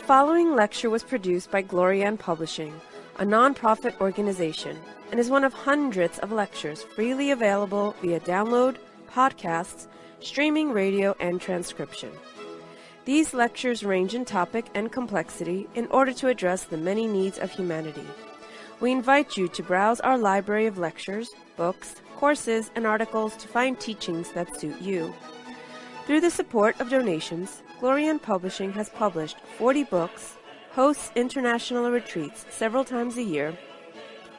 following lecture was produced by Glorian Publishing, a non-profit organization, and is one of hundreds of lectures freely available via download, podcasts, streaming radio, and transcription. These lectures range in topic and complexity in order to address the many needs of humanity. We invite you to browse our library of lectures, books, courses, and articles to find teachings that suit you. Through the support of donations, Glorian Publishing has published 40 books, hosts international retreats several times a year,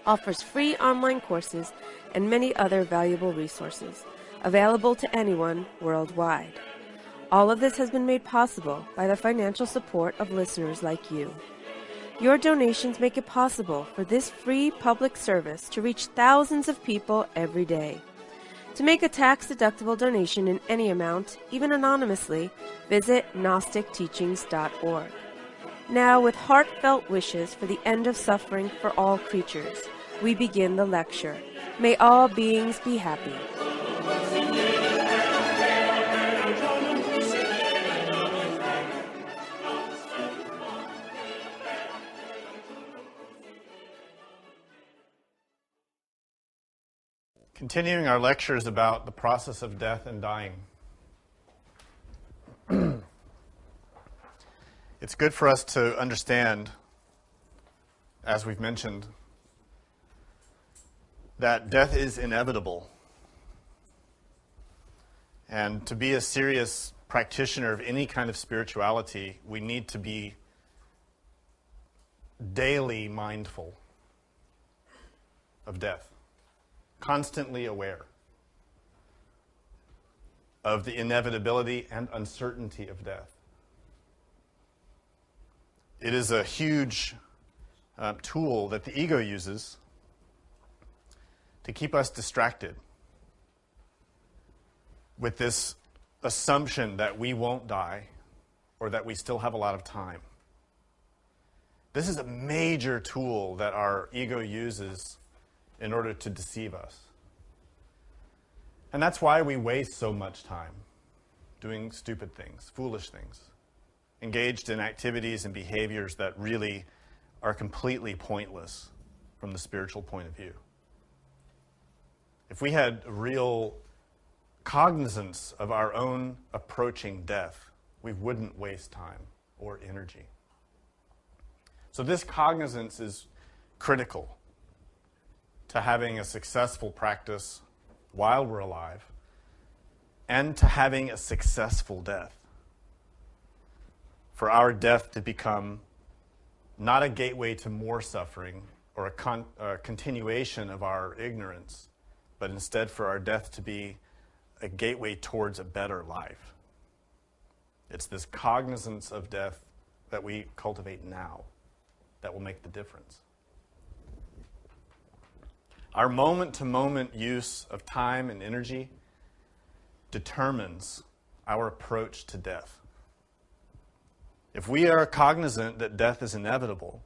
offers free online courses, and many other valuable resources, available to anyone worldwide. All of this has been made possible by the financial support of listeners like you. Your donations make it possible for this free public service to reach thousands of people every day. To make a tax-deductible donation in any amount, even anonymously, visit GnosticTeachings.org. Now, with heartfelt wishes for the end of suffering for all creatures, we begin the lecture. May all beings be happy. Continuing our lectures about the process of death and dying. It's good for us to understand, as we've mentioned, that death is inevitable. And to be a serious practitioner of any kind of spirituality, we need to be daily mindful of death. Constantly aware of the inevitability and uncertainty of death. It is a huge tool that the ego uses to keep us distracted with this assumption that we won't die or that we still have a lot of time. This is a major tool that our ego uses in order to deceive us. And that's why we waste so much time doing stupid things, foolish things, engaged in activities and behaviors that really are completely pointless from the spiritual point of view. If we had real cognizance of our own approaching death, we wouldn't waste time or energy. So this cognizance is critical to having a successful practice while we're alive, and to having a successful death. For our death to become not a gateway to more suffering or a continuation of our ignorance, but instead for our death to be a gateway towards a better life. It's this cognizance of death that we cultivate now that will make the difference. Our moment-to-moment use of time and energy determines our approach to death. If we are cognizant that death is inevitable,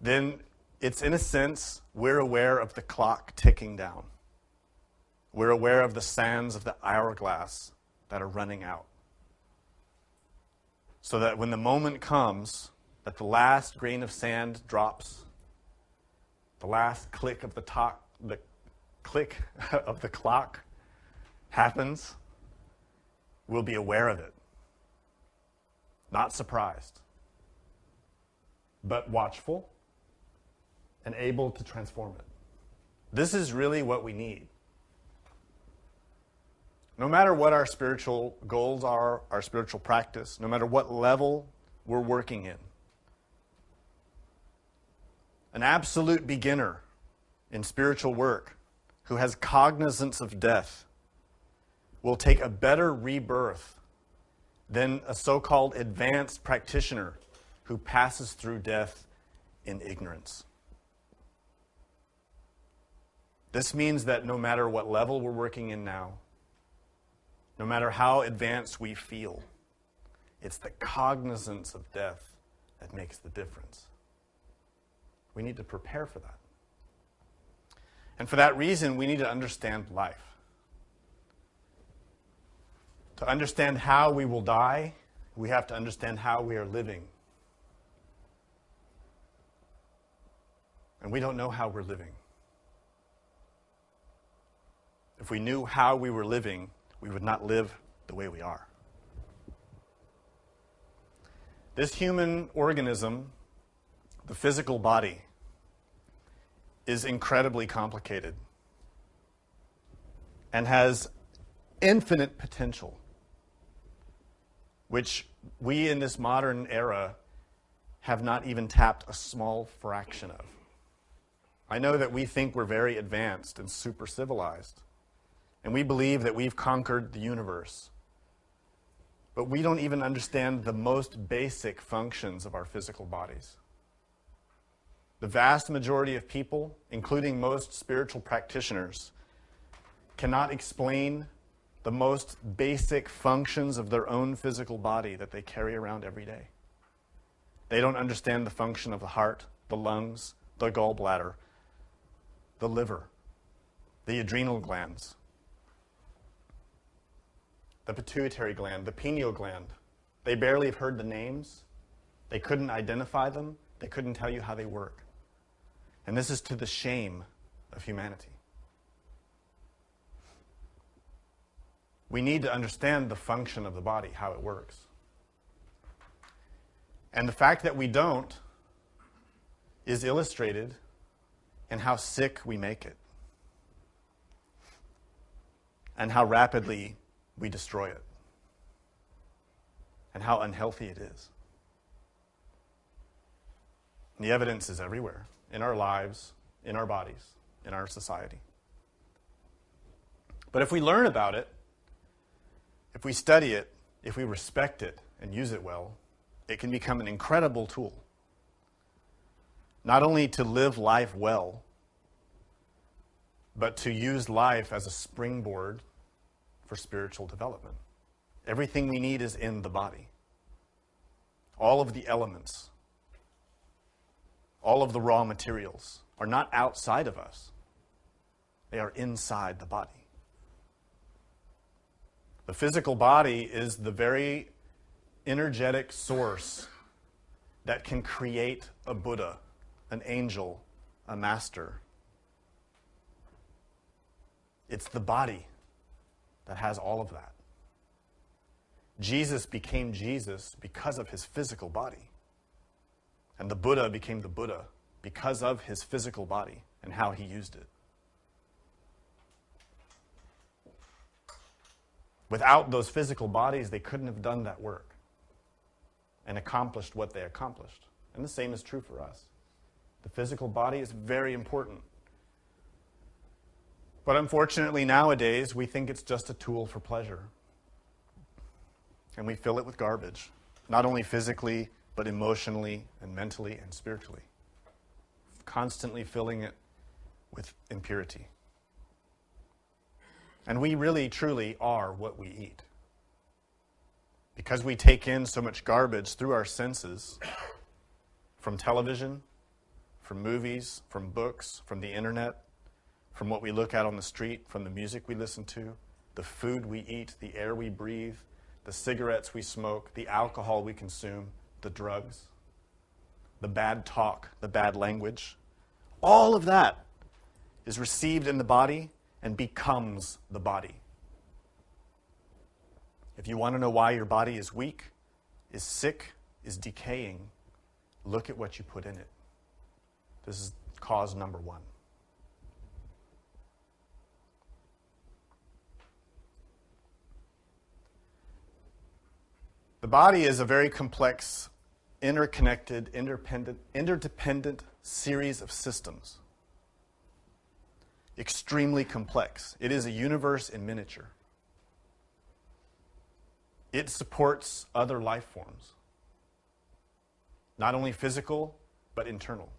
then it's, in a sense, we're aware of the clock ticking down. We're aware of the sands of the hourglass that are running out. So that when the moment comes that the last grain of sand drops, the last click of the clock happens, we'll be aware of it. Not surprised, but watchful and able to transform it. This is really what we need. No matter what our spiritual goals are, our spiritual practice, no matter what level we're working in, an absolute beginner in spiritual work who has cognizance of death will take a better rebirth than a so-called advanced practitioner who passes through death in ignorance. This means that no matter what level we're working in now, no matter how advanced we feel, it's the cognizance of death that makes the difference. We need to prepare for that. And for that reason, we need to understand life. To understand how we will die, we have to understand how we are living. And we don't know how we're living. If we knew how we were living, we would not live the way we are. This human organism, the physical body, is incredibly complicated and has infinite potential, which we in this modern era have not even tapped a small fraction of. I know that we think we're very advanced and super civilized, and we believe that we've conquered the universe. But we don't even understand the most basic functions of our physical bodies. The vast majority of people, including most spiritual practitioners, cannot explain the most basic functions of their own physical body that they carry around every day. They don't understand the function of the heart, the lungs, the gallbladder, the liver, the adrenal glands, the pituitary gland, the pineal gland. They barely have heard the names. They couldn't identify them. They couldn't tell you how they work. And this is to the shame of humanity. We need to understand the function of the body, how it works. And the fact that we don't is illustrated in how sick we make it and how rapidly we destroy it and how unhealthy it is. And the evidence is everywhere, in our lives, in our bodies, in our society. But if we learn about it, if we study it, if we respect it and use it well, it can become an incredible tool. Not only to live life well, but to use life as a springboard for spiritual development. Everything we need is in the body. All of the elements, all of the raw materials are not outside of us. They are inside the body. The physical body is the very energetic source that can create a Buddha, an angel, a master. It's the body that has all of that. Jesus became Jesus because of his physical body. And the Buddha became the Buddha because of his physical body and how he used it. Without those physical bodies, they couldn't have done that work and accomplished what they accomplished. And the same is true for us. The physical body is very important. But unfortunately, nowadays, we think it's just a tool for pleasure. And we fill it with garbage, not only physically, but emotionally and mentally and spiritually. Constantly filling it with impurity. And we really, truly are what we eat. Because we take in so much garbage through our senses, from television, from movies, from books, from the internet, from what we look at on the street, from the music we listen to, the food we eat, the air we breathe, the cigarettes we smoke, the alcohol we consume, the drugs, the bad talk, the bad language. All of that is received in the body and becomes the body. If you want to know why your body is weak, is sick, is decaying, look at what you put in it. This is cause number one. The body is a very complex, interconnected, interdependent series of systems. Extremely complex. It is a universe in miniature. It supports other life forms. Not only physical, but internal.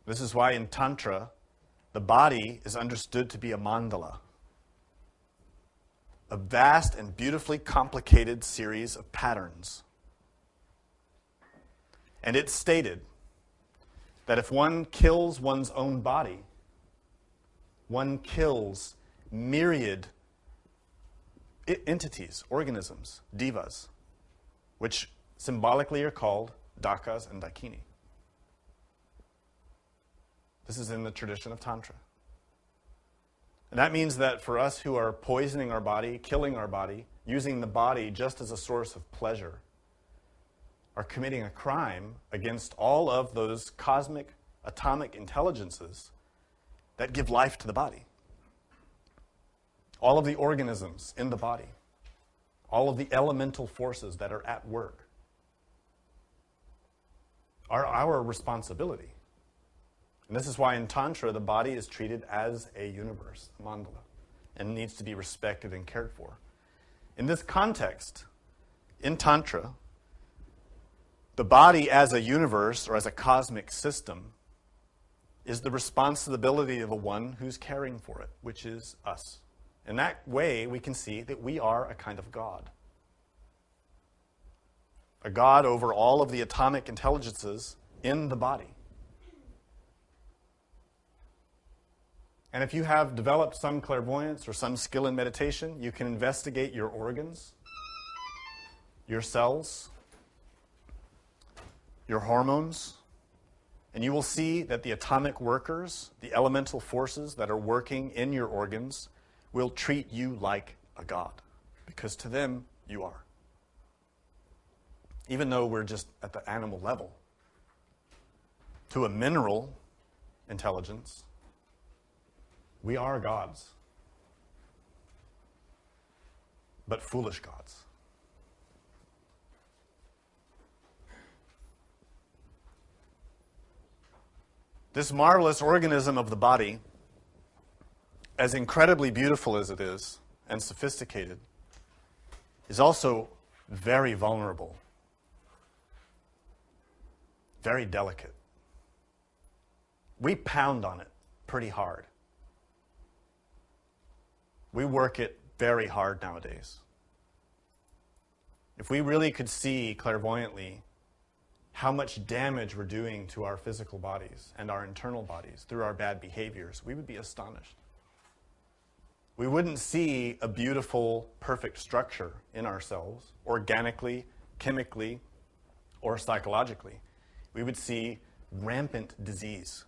This is why in Tantra, the body is understood to be a mandala. A vast and beautifully complicated series of patterns. And it's stated that if one kills one's own body, one kills myriad entities, organisms, devas, which symbolically are called dakas and dakini. This is in the tradition of Tantra. And that means that for us who are poisoning our body, killing our body, using the body just as a source of pleasure, are committing a crime against all of those cosmic, atomic intelligences that give life to the body. All of the organisms in the body, all of the elemental forces that are at work are our responsibility. And this is why in Tantra, the body is treated as a universe, a mandala, and needs to be respected and cared for. In this context, in Tantra, the body as a universe or as a cosmic system is the responsibility of the one who's caring for it, which is us. In that way, we can see that we are a kind of God. A God over all of the atomic intelligences in the body. And if you have developed some clairvoyance or some skill in meditation, you can investigate your organs, your cells, your hormones, and you will see that the atomic workers, the elemental forces that are working in your organs, will treat you like a god, because to them, you are. Even though we're just at the animal level. To a mineral intelligence, we are gods, but foolish gods. This marvelous organism of the body, as incredibly beautiful as it is and sophisticated, is also very vulnerable, very delicate. We pound on it pretty hard. We work it very hard nowadays. If we really could see clairvoyantly how much damage we're doing to our physical bodies and our internal bodies through our bad behaviors, we would be astonished. We wouldn't see a beautiful, perfect structure in ourselves, organically, chemically, or psychologically. We would see rampant disease,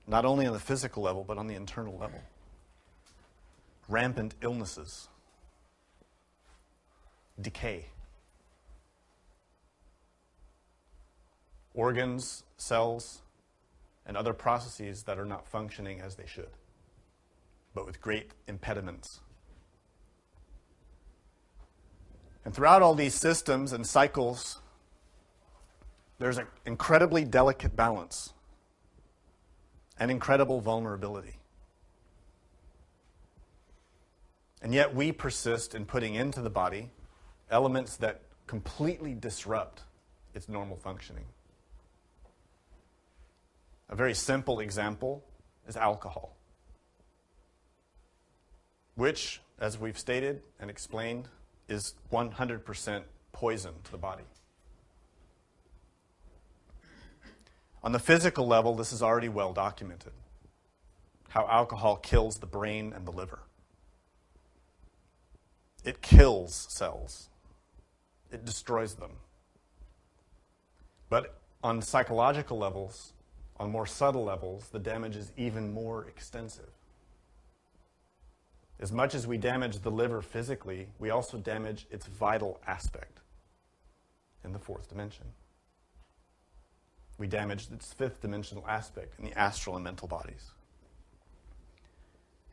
not only on the physical level, but on the internal level. Rampant illnesses, decay. Organs, cells, and other processes that are not functioning as they should, but with great impediments. And throughout all these systems and cycles, there's an incredibly delicate balance and incredible vulnerability. And yet we persist in putting into the body elements that completely disrupt its normal functioning. A very simple example is alcohol, which, as we've stated and explained, is 100% poison to the body. On the physical level, this is already well documented, how alcohol kills the brain and the liver. It kills cells. It destroys them. But on psychological levels, on more subtle levels, the damage is even more extensive. As much as we damage the liver physically, we also damage its vital aspect in the fourth dimension. We damage its fifth dimensional aspect in the astral and mental bodies.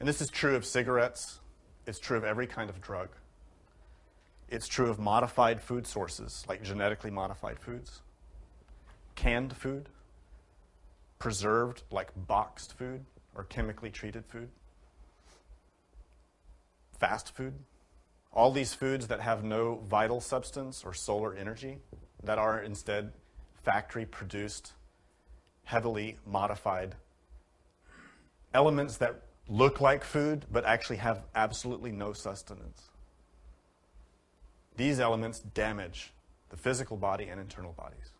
And this is true of cigarettes. It's true of every kind of drug. It's true of modified food sources, like genetically modified foods, canned food, preserved, like boxed food or chemically treated food, fast food. All these foods that have no vital substance or solar energy, that are instead factory-produced, heavily modified elements that look like food but actually have absolutely no sustenance. These elements damage the physical body and internal bodies.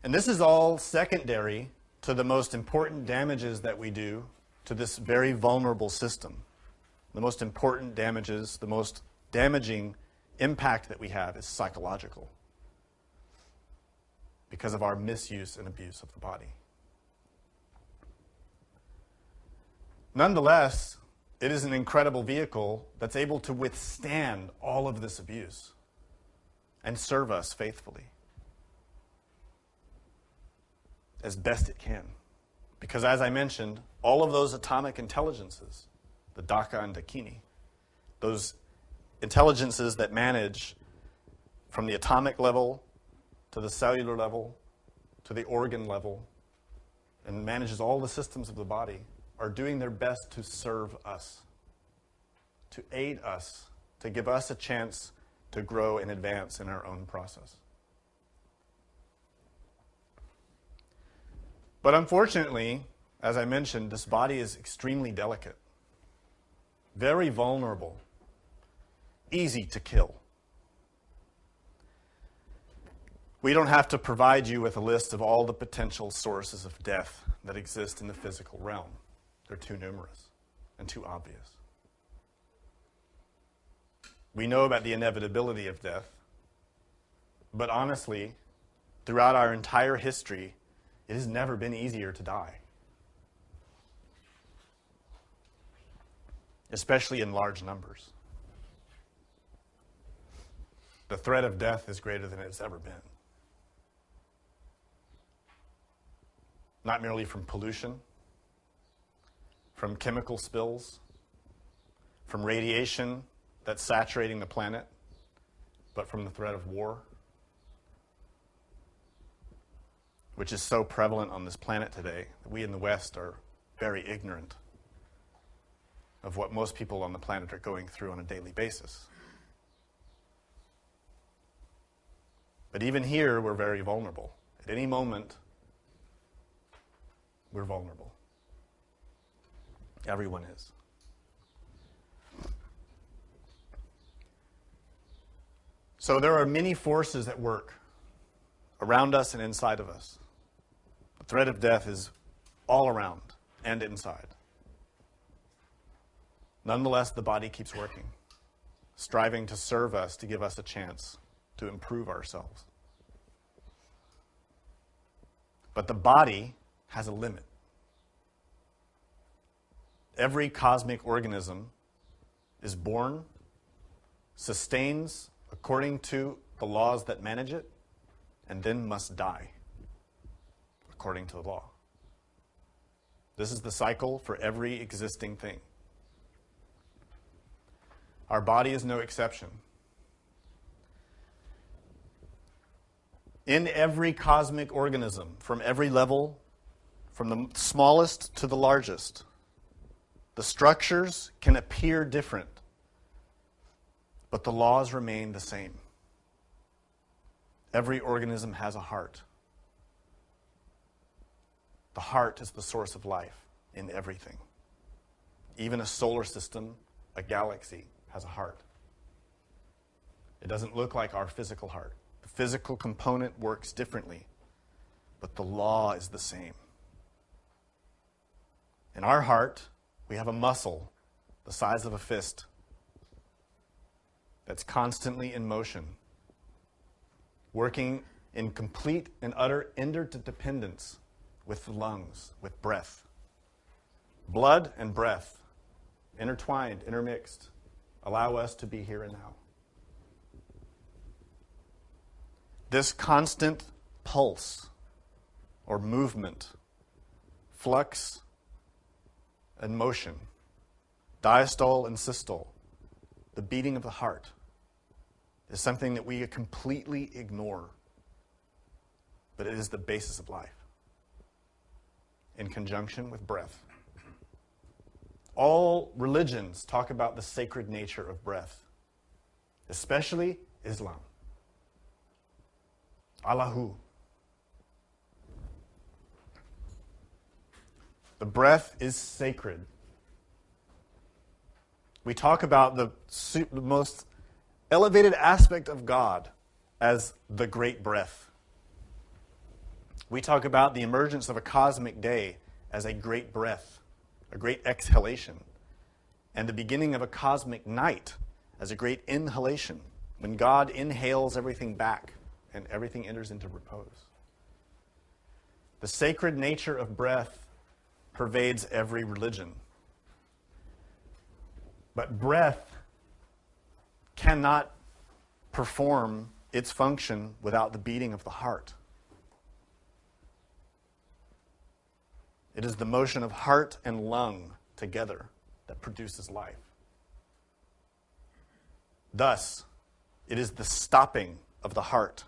And this is all secondary to the most important damages that we do to this very vulnerable system. The most important damages, the most damaging impact that we have is psychological because of our misuse and abuse of the body. Nonetheless, it is an incredible vehicle that's able to withstand all of this abuse and serve us faithfully as best it can. Because as I mentioned, all of those atomic intelligences, the Daka and Dakini, those intelligences that manage from the atomic level to the cellular level to the organ level and manages all the systems of the body, are doing their best to serve us, to aid us, to give us a chance to grow and advance in our own process. But unfortunately, as I mentioned, this body is extremely delicate, very vulnerable, easy to kill. We don't have to provide you with a list of all the potential sources of death that exist in the physical realm. They're too numerous and too obvious. We know about the inevitability of death, but honestly, throughout our entire history, it has never been easier to die, especially in large numbers. The threat of death is greater than it's ever been. Not merely from pollution, from chemical spills, from radiation that's saturating the planet, but from the threat of war, which is so prevalent on this planet today that we in the West are very ignorant of what most people on the planet are going through on a daily basis. But even here, we're very vulnerable. At any moment, we're vulnerable. Everyone is. So there are many forces at work around us and inside of us. The threat of death is all around and inside. Nonetheless, the body keeps working, striving to serve us, to give us a chance to improve ourselves. But the body has a limit. Every cosmic organism is born, sustains according to the laws that manage it, and then must die according to the law. This is the cycle for every existing thing. Our body is no exception. In every cosmic organism, from every level, from the smallest to the largest, the structures can appear different, but the laws remain the same. Every organism has a heart. The heart is the source of life in everything. Even a solar system, a galaxy, has a heart. It doesn't look like our physical heart. The physical component works differently, but the law is the same. In our heart, we have a muscle the size of a fist that's constantly in motion, working in complete and utter interdependence with the lungs, with breath. Blood and breath, intertwined, intermixed, allow us to be here and now. This constant pulse or movement, flux and motion, diastole and systole, the beating of the heart, is something that we completely ignore, but it is the basis of life, in conjunction with breath. All religions talk about the sacred nature of breath, especially Islam. Allahu. The breath is sacred. We talk about the most elevated aspect of God as the great breath. We talk about the emergence of a cosmic day as a great breath, a great exhalation, and the beginning of a cosmic night as a great inhalation, when God inhales everything back and everything enters into repose. The sacred nature of breath pervades every religion. But breath cannot perform its function without the beating of the heart. It is the motion of heart and lung together that produces life. Thus, it is the stopping of the heart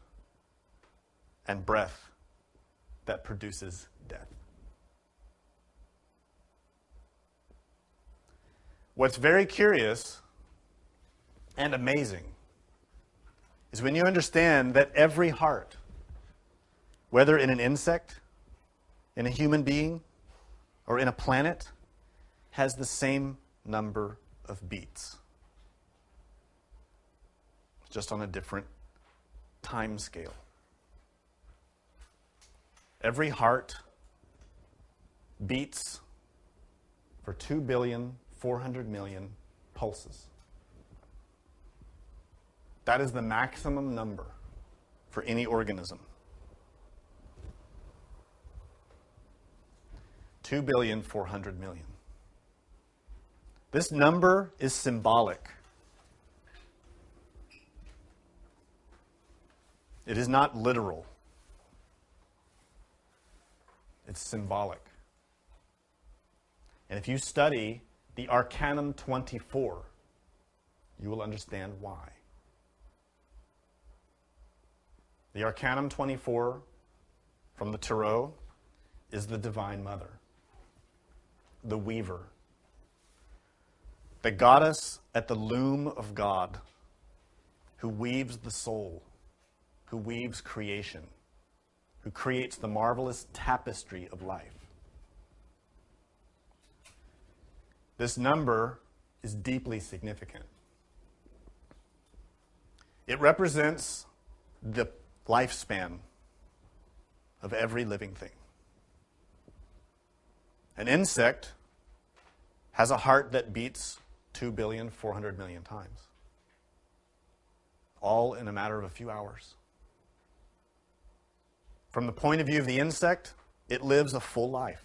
and breath that produces death. What's very curious and amazing is when you understand that every heart, whether in an insect, in a human being, or in a planet, has the same number of beats, just on a different time scale. Every heart beats for 2,400,000,000 pulses. That is the maximum number for any organism. 2,400,000,000. This number is symbolic. It is not literal. It's symbolic. And if you study the Arcanum 24, you will understand why. The Arcanum 24 from the Tarot is the Divine Mother, the weaver, the goddess at the loom of God, who weaves the soul, who weaves creation, who creates the marvelous tapestry of life. This number is deeply significant. It represents the lifespan of every living thing. An insect has a heart that beats 2,400,000,000 times, all in a matter of a few hours. From the point of view of the insect, it lives a full life.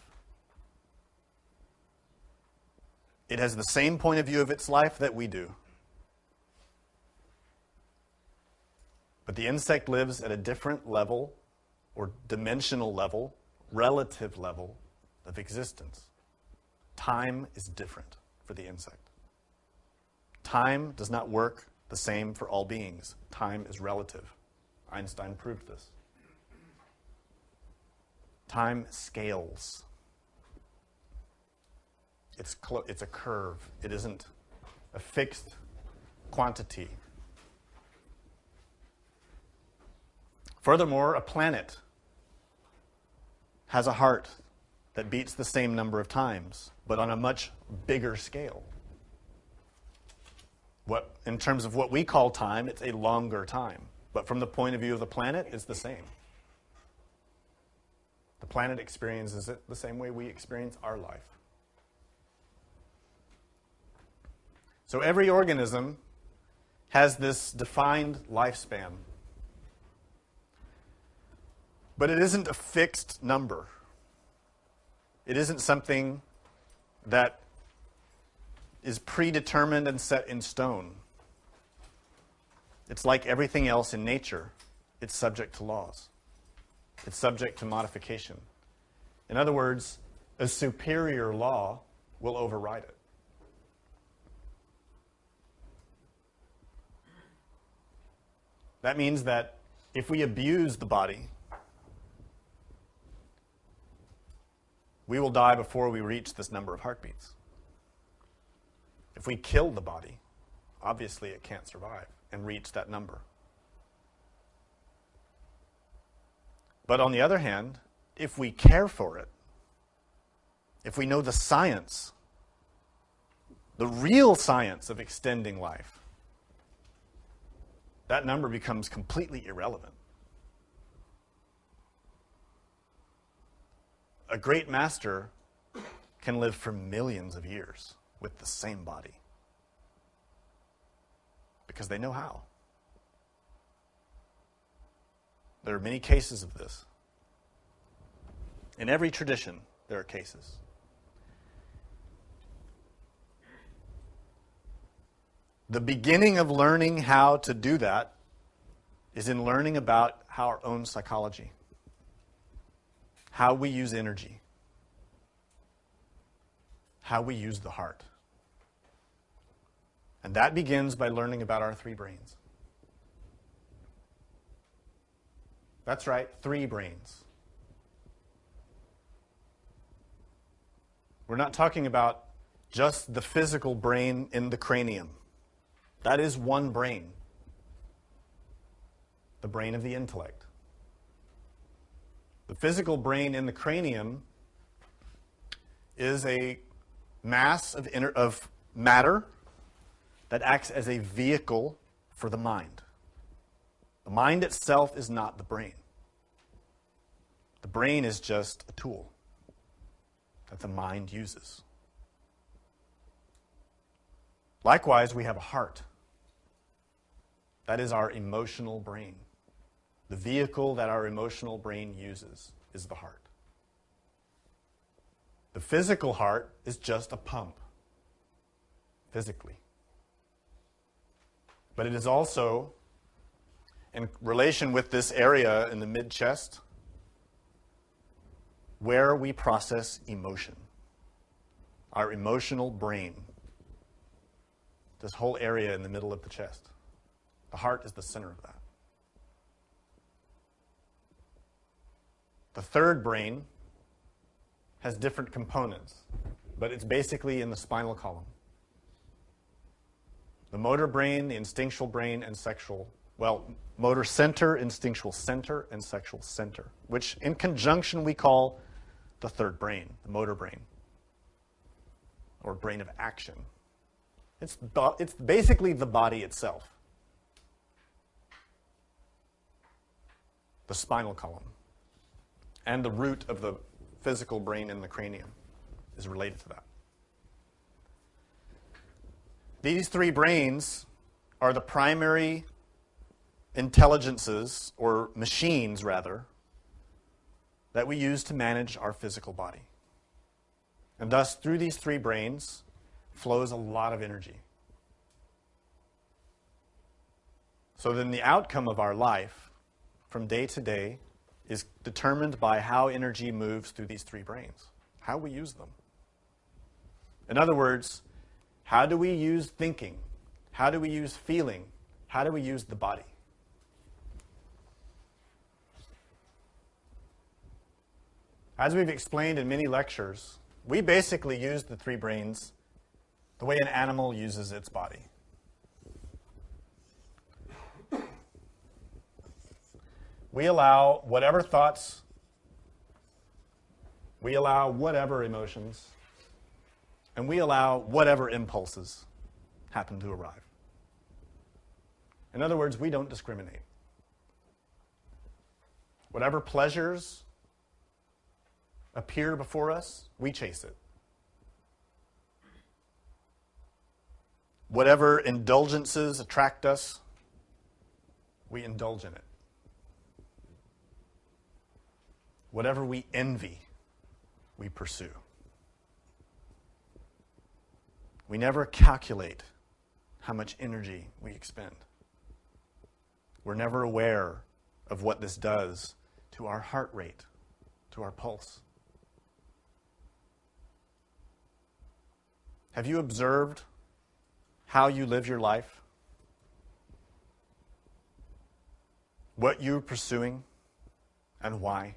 It has the same point of view of its life that we do. But the insect lives at a different level, or dimensional level, relative level of existence. Time is different for the insect. Time does not work the same for all beings. Time is relative. Einstein proved this. Time scales. It's a curve. It isn't a fixed quantity. Furthermore, a planet has a heart that beats the same number of times, but on a much bigger scale. In terms of what we call time, it's a longer time. But from the point of view of the planet, it's the same. The planet experiences it the same way we experience our life. So every organism has this defined lifespan. But it isn't a fixed number. It isn't something that is predetermined and set in stone. It's like everything else in nature. It's subject to laws. It's subject to modification. In other words, a superior law will override it. That means that if we abuse the body, we will die before we reach this number of heartbeats. If we kill the body, obviously it can't survive and reach that number. But on the other hand, if we care for it, if we know the science, the real science of extending life, that number becomes completely irrelevant. A great master can live for millions of years with the same body. because they know how. There are many cases of this. In every tradition, there are cases. The beginning of learning how to do that is in learning about our own psychology, how we use energy, how we use the heart. And that begins by learning about our three brains. That's right, three brains. We're not talking about just the physical brain in the cranium. That is one brain, the brain of the intellect. The physical brain in the cranium is a mass of matter that acts as a vehicle for the mind. The mind itself is not the brain. The brain is just a tool that the mind uses. Likewise, we have a heart. That is our emotional brain. The vehicle that our emotional brain uses is the heart. The physical heart is just a pump, physically. But it is also, in relation with this area in the mid-chest, where we process emotion. Our emotional brain. This whole area in the middle of the chest. The heart is the center of that. The third brain has different components, but it's basically in the spinal column. The motor brain, the instinctual brain, and motor center, instinctual center, and sexual center, which in conjunction we call the third brain, the motor brain, or brain of action. It's basically the body itself. The spinal column. And the root of the physical brain in the cranium is related to that. These three brains are the primary intelligences, or machines rather, that we use to manage our physical body. And thus, through these three brains flows a lot of energy. So then the outcome of our life from day to day is determined by how energy moves through these three brains, how we use them. In other words, how do we use thinking? How do we use feeling? How do we use the body? As we've explained in many lectures, we basically use the three brains the way an animal uses its body. We allow whatever thoughts, we allow whatever emotions, and we allow whatever impulses happen to arrive. In other words, we don't discriminate. Whatever pleasures appear before us, we chase it. Whatever indulgences attract us, we indulge in it. Whatever we envy, we pursue. We never calculate how much energy we expend. We're never aware of what this does to our heart rate, to our pulse. Have you observed how you live your life? What you're pursuing and why?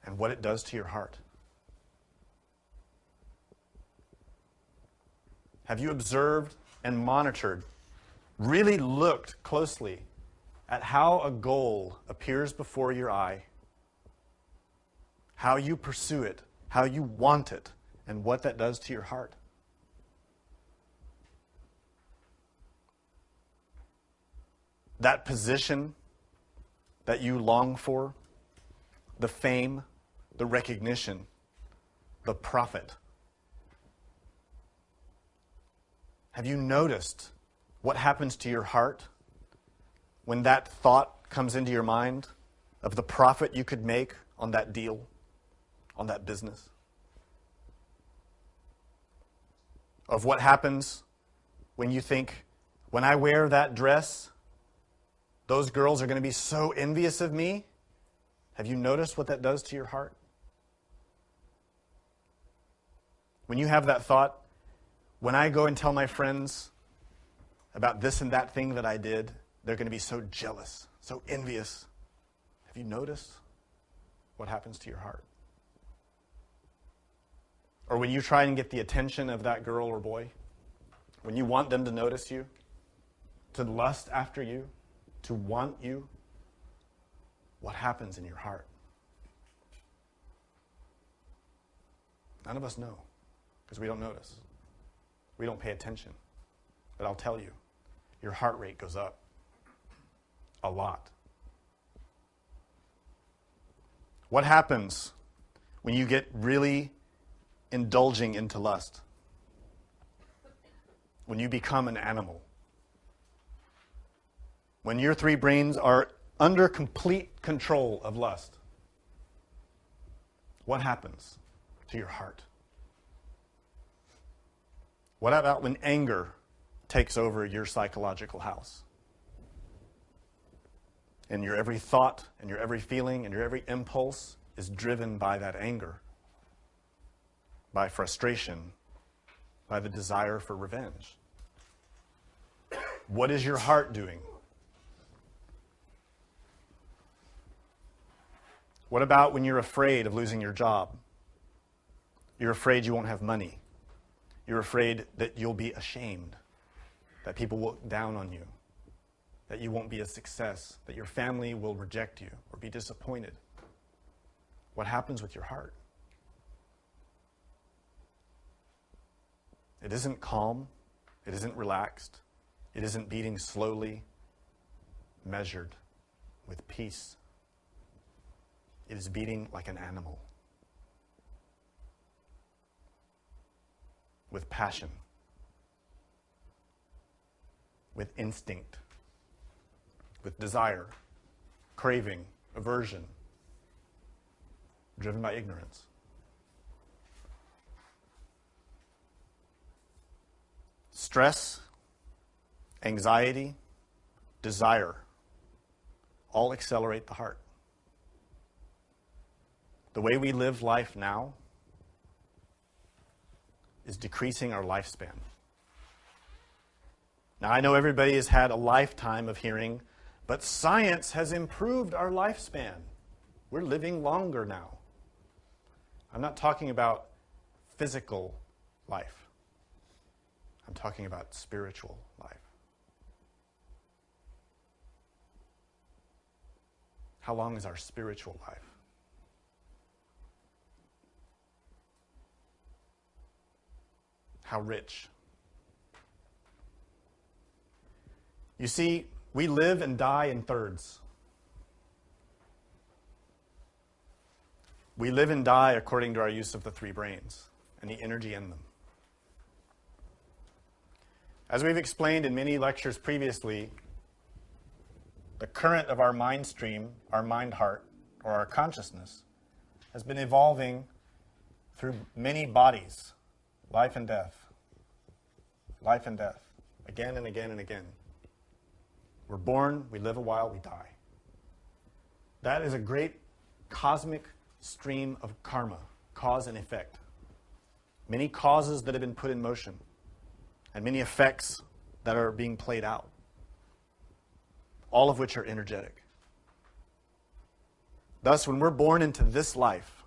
And what it does to your heart? Have you observed and monitored, really looked closely at how a goal appears before your eye, how you pursue it, how you want it, and what that does to your heart? That position that you long for, the fame, the recognition, the profit. Have you noticed what happens to your heart when that thought comes into your mind of the profit you could make on that deal, on that business? Of what happens when you think, when I wear that dress, those girls are going to be so envious of me? Have you noticed what that does to your heart? When you have that thought, when I go and tell my friends about this and that thing that I did, they're going to be so jealous, so envious. Have you noticed what happens to your heart? Or when you try and get the attention of that girl or boy, when you want them to notice you, to lust after you, to want you, what happens in your heart? None of us know, because we don't notice. We don't pay attention. But I'll tell you, your heart rate goes up a lot. What happens when you get really indulging into lust? When you become an animal? When your three brains are under complete control of lust? What happens to your heart? What about when anger takes over your psychological house? And your every thought and your every feeling and your every impulse is driven by that anger, by frustration, by the desire for revenge. What is your heart doing? What about when you're afraid of losing your job? You're afraid you won't have money. You're afraid that you'll be ashamed, that people will look down on you, that you won't be a success, that your family will reject you or be disappointed. What happens with your heart? It isn't calm. It isn't relaxed. It isn't beating slowly, measured, with peace. It is beating like an animal, with passion, with instinct, with desire, craving, aversion, driven by ignorance. Stress, anxiety, desire all accelerate the heart. The way we live life now is decreasing our lifespan. Now, I know everybody has had a lifetime of hearing, but science has improved our lifespan. We're living longer now. I'm not talking about physical life. I'm talking about spiritual life. How long is our spiritual life? How rich? You see, we live and die in thirds. We live and die according to our use of the three brains and the energy in them. As we've explained in many lectures previously, the current of our mind stream, our mind heart, or our consciousness, has been evolving through many bodies, life and death, again and again and again. We're born, we live a while, we die. That is a great cosmic stream of karma, cause and effect. Many causes that have been put in motion, and many effects that are being played out, all of which are energetic. Thus, when we're born into this life,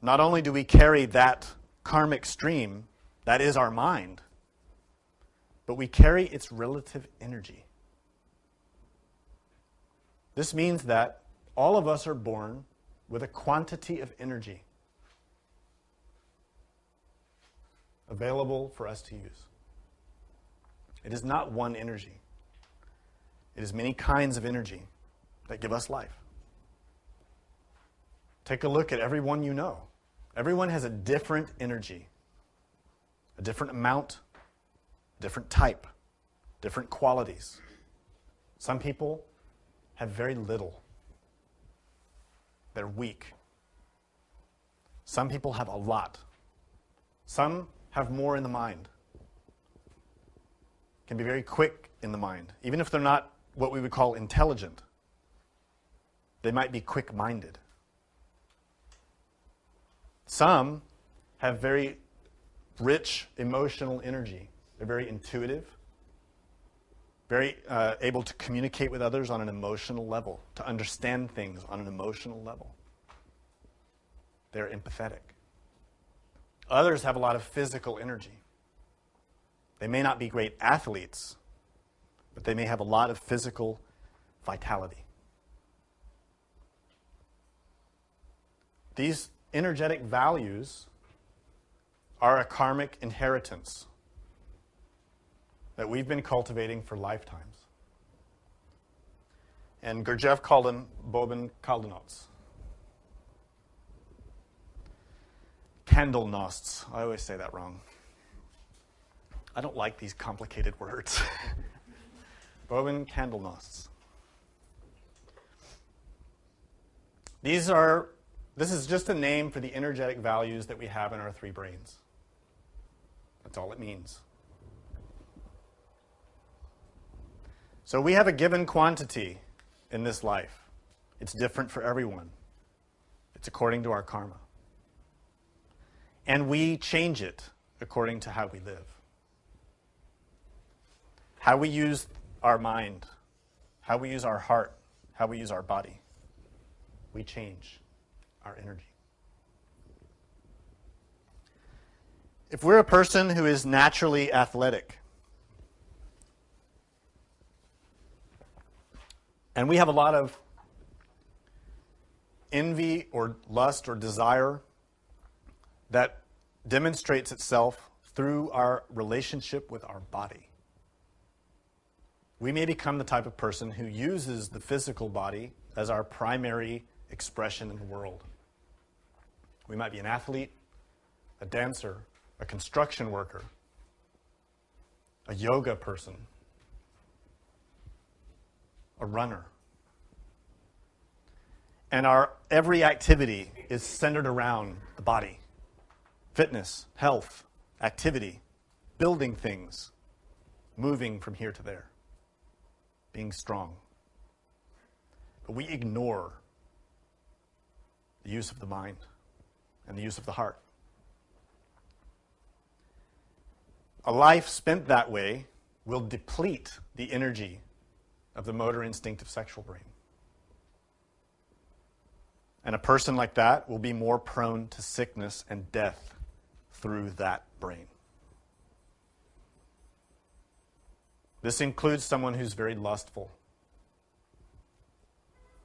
not only do we carry that karmic stream, that is our mind, but we carry its relative energy. This means that all of us are born with a quantity of energy available for us to use. It is not one energy. It is many kinds of energy that give us life. Take a look at everyone you know. Everyone has a different energy, a different amount, different type, different qualities. Some people have very little. They're weak. Some people have a lot. Some have more in the mind. Can be very quick in the mind. Even if they're not what we would call intelligent, they might be quick-minded. Some have very rich emotional energy. They're very intuitive, very able to communicate with others on an emotional level, to understand things on an emotional level. They're empathetic. Others have a lot of physical energy. They may not be great athletes, but they may have a lot of physical vitality. These energetic values are a karmic inheritance that we've been cultivating for lifetimes. And Gurdjieff called them Boben Kaldenauts. Candlenosts. I always say that wrong. I don't like these complicated words. Boben Candlenosts. This is just a name for the energetic values that we have in our three brains. That's all it means. So we have a given quantity in this life. It's different for everyone. It's according to our karma. And we change it according to how we live. How we use our mind, how we use our heart, how we use our body. We change our energy. If we're a person who is naturally athletic, and we have a lot of envy or lust or desire that demonstrates itself through our relationship with our body, we may become the type of person who uses the physical body as our primary expression in the world. We might be an athlete, a dancer, a construction worker, a yoga person, a runner. And our every activity is centered around the body. Fitness, health, activity, building things, moving from here to there, being strong. But we ignore the use of the mind and the use of the heart. A life spent that way will deplete the energy of the motor instinctive sexual brain. And a person like that will be more prone to sickness and death through that brain. This includes someone who's very lustful,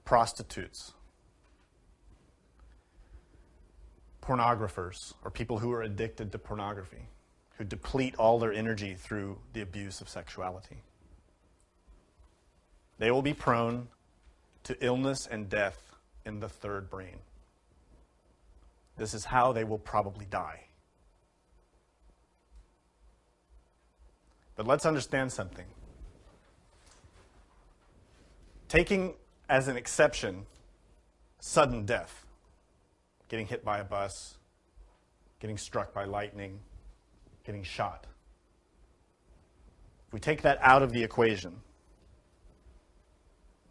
prostitutes, pornographers, or people who are addicted to pornography, who deplete all their energy through the abuse of sexuality. They will be prone to illness and death in the third brain. This is how they will probably die. But let's understand something. Taking as an exception sudden death, getting hit by a bus, getting struck by lightning, getting shot. If we take that out of the equation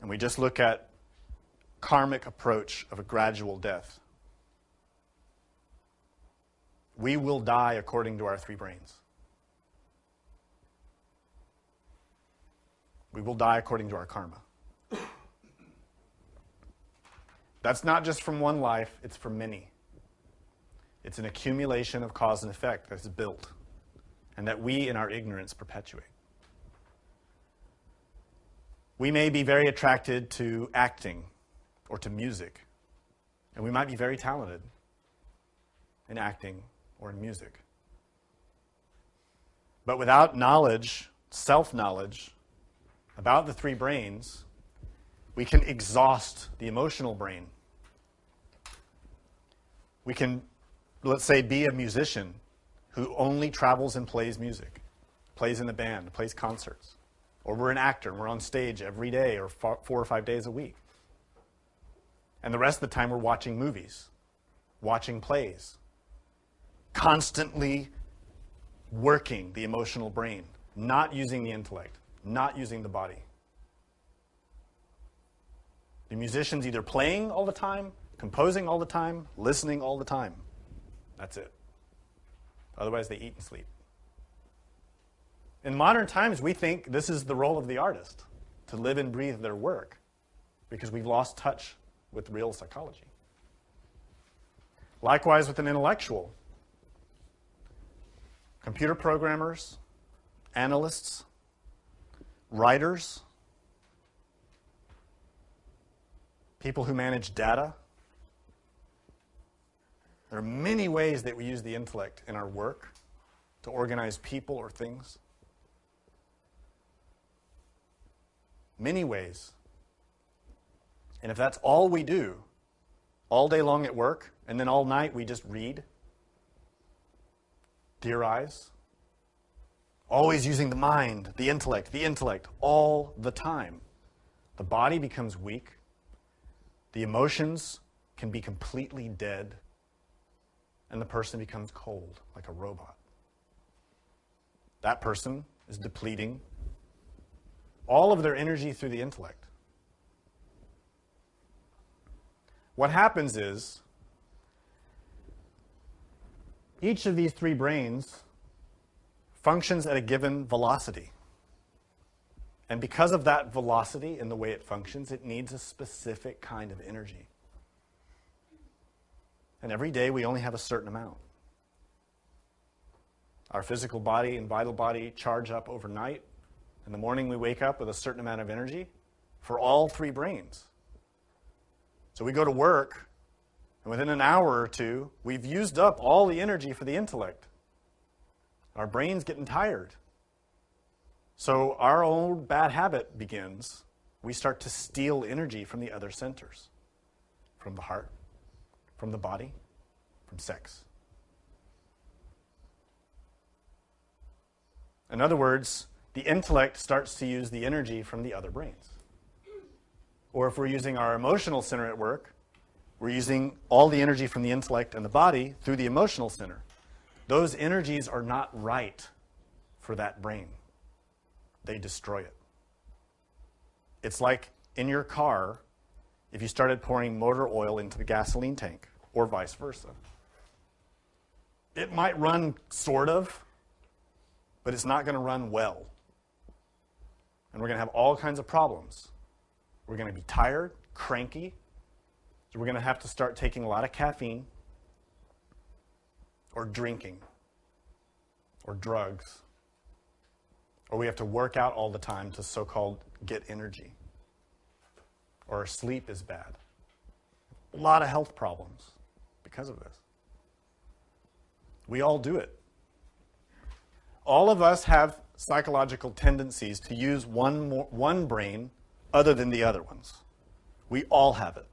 and we just look at karmic approach of a gradual death, we will die according to our three brains. We will die according to our karma. That's not just from one life, it's from many. It's an accumulation of cause and effect that's built, and that we, in our ignorance, perpetuate. We may be very attracted to acting or to music, and we might be very talented in acting or in music. But without knowledge, self-knowledge, about the three brains, we can exhaust the emotional brain. We can, let's say, be a musician who only travels and plays music, plays in a band, plays concerts. Or we're an actor and we're on stage every day or 4 or 5 days a week. And the rest of the time we're watching movies, watching plays, constantly working the emotional brain, not using the intellect, not using the body. The musician's either playing all the time, composing all the time, listening all the time. That's it. Otherwise, they eat and sleep. In modern times, we think this is the role of the artist, to live and breathe their work, because we've lost touch with real psychology. Likewise with an intellectual. Computer programmers, analysts, writers, people who manage data. There are many ways that we use the intellect in our work to organize people or things. Many ways. And if that's all we do, all day long at work, and then all night we just read, theorize, always using the mind, the intellect, all the time, the body becomes weak, the emotions can be completely dead, and the person becomes cold, like a robot. That person is depleting all of their energy through the intellect. What happens is, each of these 3 brains functions at a given velocity. And because of that velocity and the way it functions, it needs a specific kind of energy. And every day we only have a certain amount. Our physical body and vital body charge up overnight. In the morning we wake up with a certain amount of energy for all 3 brains. So we go to work, and within an hour or two, we've used up all the energy for the intellect. Our brain's getting tired. So our old bad habit begins. We start to steal energy from the other centers, from the heart, from the body, from sex. In other words, the intellect starts to use the energy from the other brains. Or if we're using our emotional center at work, we're using all the energy from the intellect and the body through the emotional center. Those energies are not right for that brain. They destroy it. It's like in your car, if you started pouring motor oil into the gasoline tank, or vice versa. It might run sort of, but it's not going to run well. And we're going to have all kinds of problems. We're going to be tired, cranky, so we're going to have to start taking a lot of caffeine, or drinking, or drugs, or we have to work out all the time to so-called get energy, or our sleep is bad. A lot of health problems because of this. We all do it. All of us have psychological tendencies to use one brain other than the other ones. We all have it.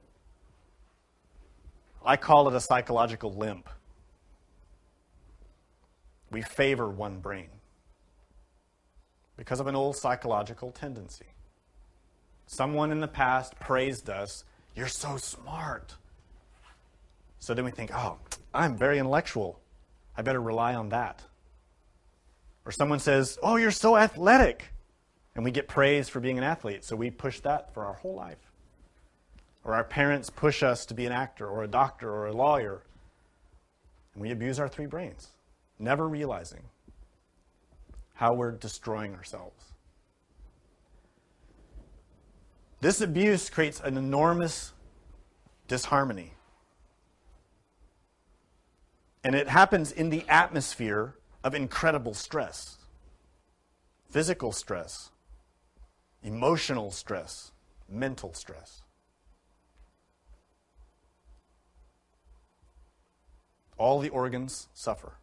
I call it a psychological limp. We favor one brain because of an old psychological tendency. Someone in the past praised us, "You're so smart." So then we think, "Oh, I'm very intellectual. I better rely on that." Or someone says, "Oh, you're so athletic." And we get praised for being an athlete, so we push that for our whole life. Or our parents push us to be an actor or a doctor or a lawyer. And we abuse our 3 brains, never realizing how we're destroying ourselves. This abuse creates an enormous disharmony. And it happens in the atmosphere of incredible stress. Physical stress, emotional stress, mental stress. All the organs suffer.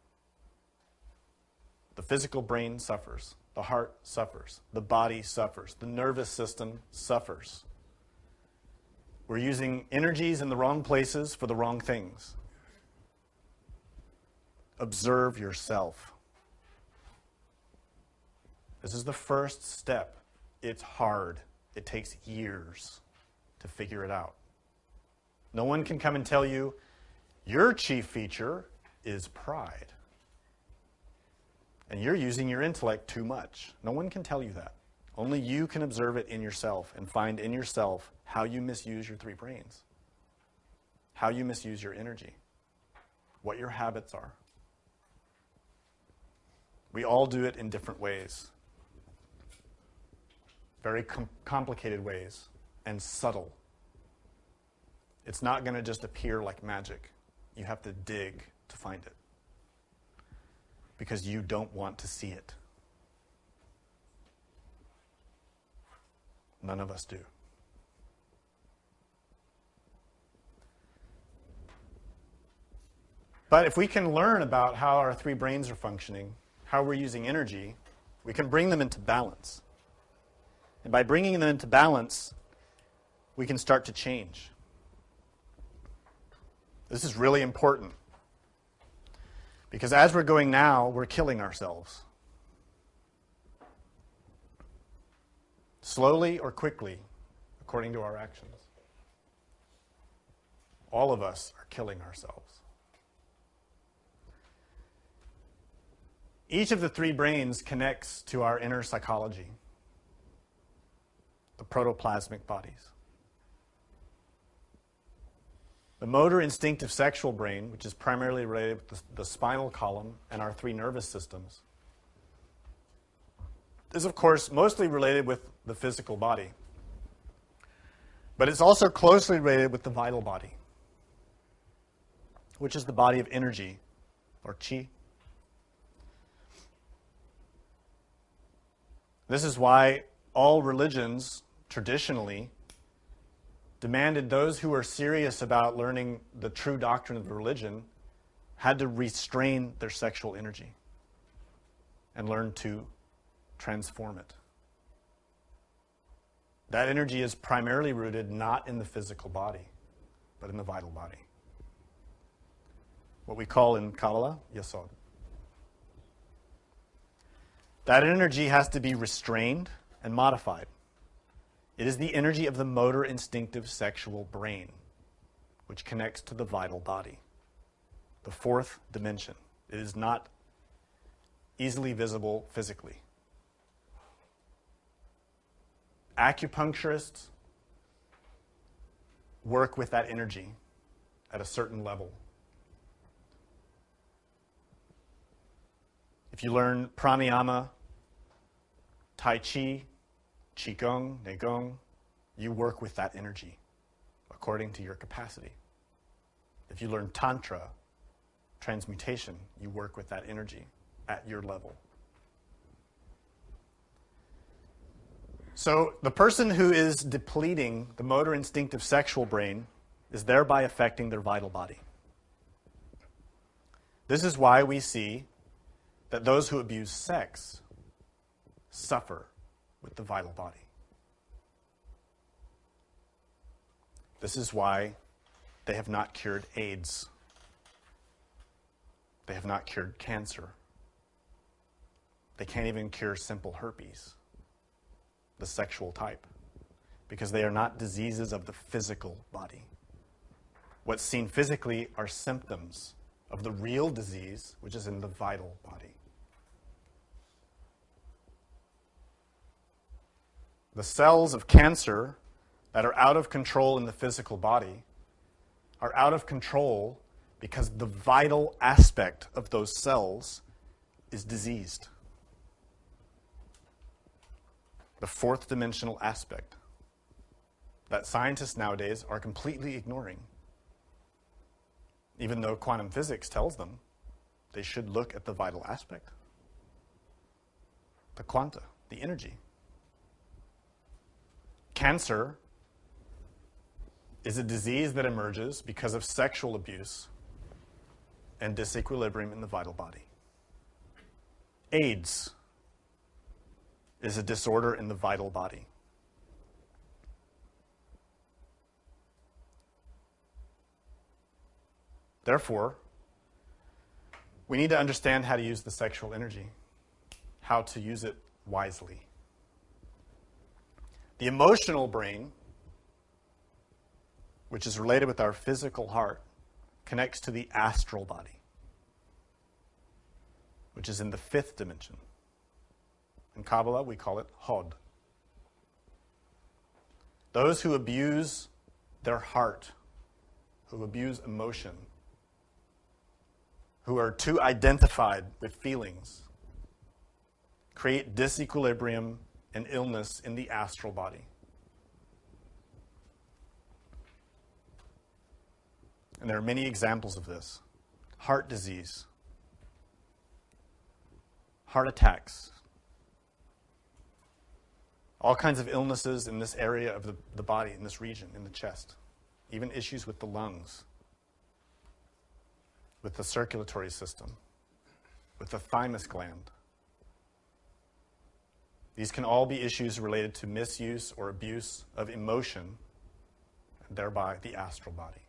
The physical brain suffers. The heart suffers. The body suffers. The nervous system suffers. We're using energies in the wrong places for the wrong things. Observe yourself. This is the first step. It's hard. It takes years to figure it out. No one can come and tell you, your chief feature is pride. And you're using your intellect too much. No one can tell you that. Only you can observe it in yourself and find in yourself how you misuse your three brains, how you misuse your energy, what your habits are. We all do it in different ways, very complicated ways, and subtle. It's not going to just appear like magic. You have to dig to find it because you don't want to see it. None of us do. But if we can learn about how our three brains are functioning, how we're using energy, we can bring them into balance. And by bringing them into balance, we can start to change. This is really important because as we're going now, we're killing ourselves. Slowly or quickly, according to our actions. All of us are killing ourselves. Each of the three brains connects to our inner psychology, the protoplasmic bodies. The motor instinctive sexual brain, which is primarily related with the spinal column and our three nervous systems, is of course mostly related with the physical body. But it's also closely related with the vital body, which is the body of energy, or chi. This is why all religions traditionally demanded those who were serious about learning the true doctrine of the religion had to restrain their sexual energy and learn to transform it. That energy is primarily rooted not in the physical body, but in the vital body. What we call in Kabbalah, Yesod. That energy has to be restrained and modified. It is the energy of the motor instinctive sexual brain, which connects to the vital body, the fourth dimension. It is not easily visible physically. Acupuncturists work with that energy at a certain level. If you learn pranayama, tai chi, qigong, neigong, you work with that energy according to your capacity. If you learn tantra, transmutation, you work with that energy at your level. So the person who is depleting the motor instinctive sexual brain is thereby affecting their vital body. This is why we see that those who abuse sex suffer with the vital body. This is why they have not cured AIDS. They have not cured cancer. They can't even cure simple herpes, the sexual type, because they are not diseases of the physical body. What's seen physically are symptoms of the real disease, which is in the vital body. The cells of cancer that are out of control in the physical body are out of control because the vital aspect of those cells is diseased. The fourth dimensional aspect that scientists nowadays are completely ignoring. Even though quantum physics tells them they should look at the vital aspect. The quanta, the energy. Cancer is a disease that emerges because of sexual abuse and disequilibrium in the vital body. AIDS is a disorder in the vital body. Therefore, We need to understand how to use the sexual energy, how to use it wisely. The emotional brain, which is related with our physical heart, connects to the astral body, which is in the 5th dimension. In Kabbalah, we call it Hod. Those who abuse their heart, who abuse emotion, who are too identified with feelings, create disequilibrium and illness in the astral body. And there are many examples of this. Heart disease, heart attacks, all kinds of illnesses in this area of the body, in this region, in the chest. Even issues with the lungs, with the circulatory system, with the thymus gland. These can all be issues related to misuse or abuse of emotion, and thereby the astral body.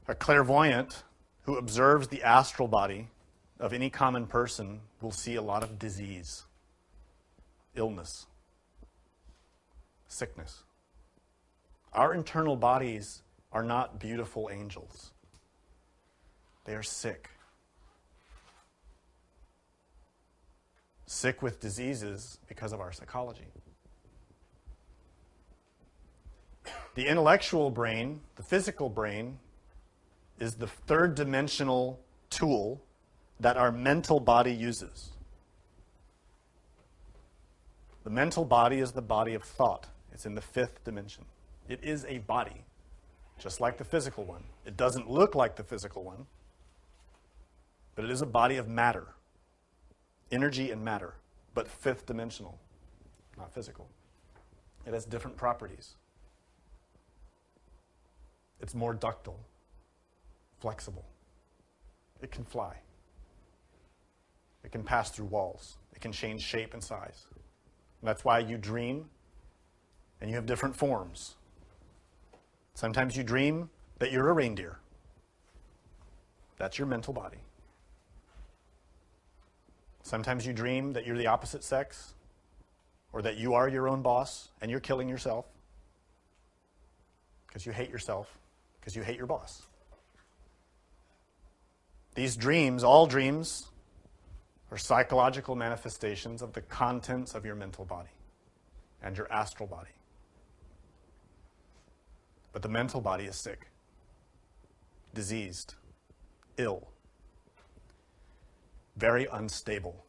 A clairvoyant who observes the astral body of any common person will see a lot of disease, illness, sickness. Our internal bodies are not beautiful angels. They are sick. Sick with diseases because of our psychology. The intellectual brain, the physical brain, is the 3rd dimensional tool that our mental body uses. The mental body is the body of thought. It's in the 5th dimension. It is a body, just like the physical one. It doesn't look like the physical one, but it is a body of matter, energy and matter, but 5th dimensional, not physical. It has different properties. It's more ductile, flexible. It can fly. It can pass through walls. It can change shape and size. And that's why you dream and you have different forms. Sometimes you dream that you're a reindeer. That's your mental body. Sometimes you dream that you're the opposite sex, or that you are your own boss and you're killing yourself because you hate yourself, because you hate your boss. These dreams, all dreams, are psychological manifestations of the contents of your mental body and your astral body. But the mental body is sick, diseased, ill, very unstable,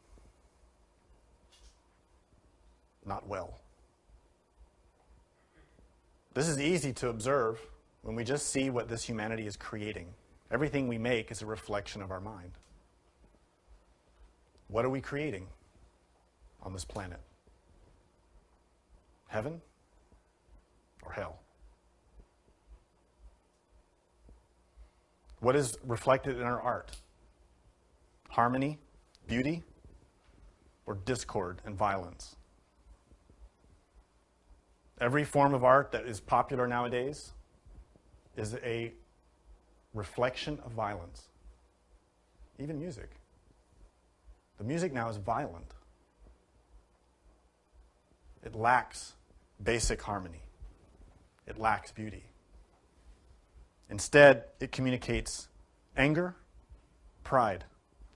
not well. This is easy to observe when we just see what this humanity is creating. Everything we make is a reflection of our mind. What are we creating on this planet? Heaven or hell? What is reflected in our art? Harmony, beauty, or discord and violence? Every form of art that is popular nowadays is a reflection of violence. Even music. The music now is violent. It lacks basic harmony. It lacks beauty. Instead, it communicates anger, pride,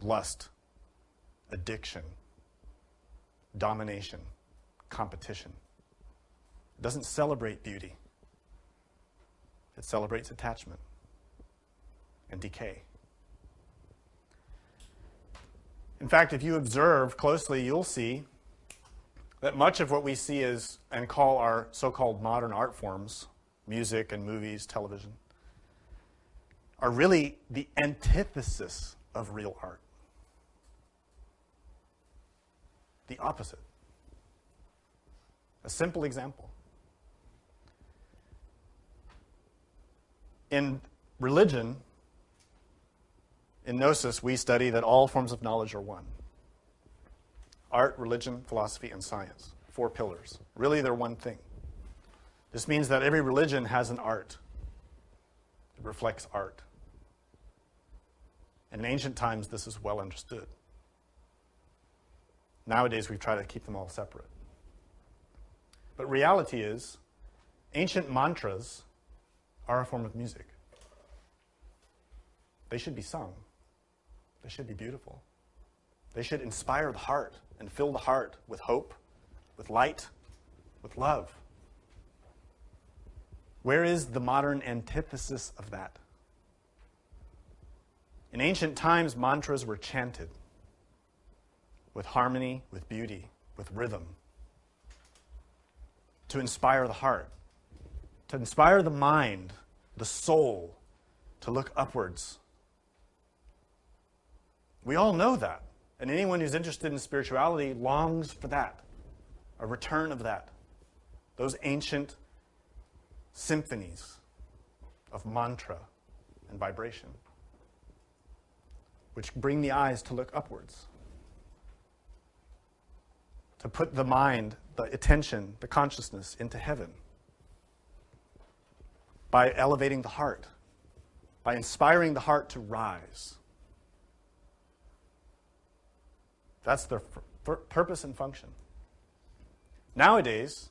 lust, addiction, domination, competition. It doesn't celebrate beauty. It celebrates attachment and decay. In fact, if you observe closely, you'll see that much of what we see as and call our so-called modern art forms, music and movies, television, are really the antithesis of real art. The opposite. A simple example. In religion, in Gnosis, we study that all forms of knowledge are one. Art, religion, philosophy, and science. 4 pillars. Really, they're one thing. This means that every religion has an art. It reflects art. And in ancient times, this is well understood. Nowadays, we try to keep them all separate. But reality is, ancient mantras are a form of music. They should be sung. They should be beautiful. They should inspire the heart and fill the heart with hope, with light, with love. Where is the modern antithesis of that? In ancient times, mantras were chanted with harmony, with beauty, with rhythm, to inspire the heart, to inspire the mind, the soul, to look upwards. We all know that. And anyone who's interested in spirituality longs for that, a return of that. Those ancient symphonies of mantra and vibration, which bring the eyes to look upwards, to put the mind, the attention, the consciousness into heaven, by elevating the heart, by inspiring the heart to rise. That's their purpose and function. Nowadays,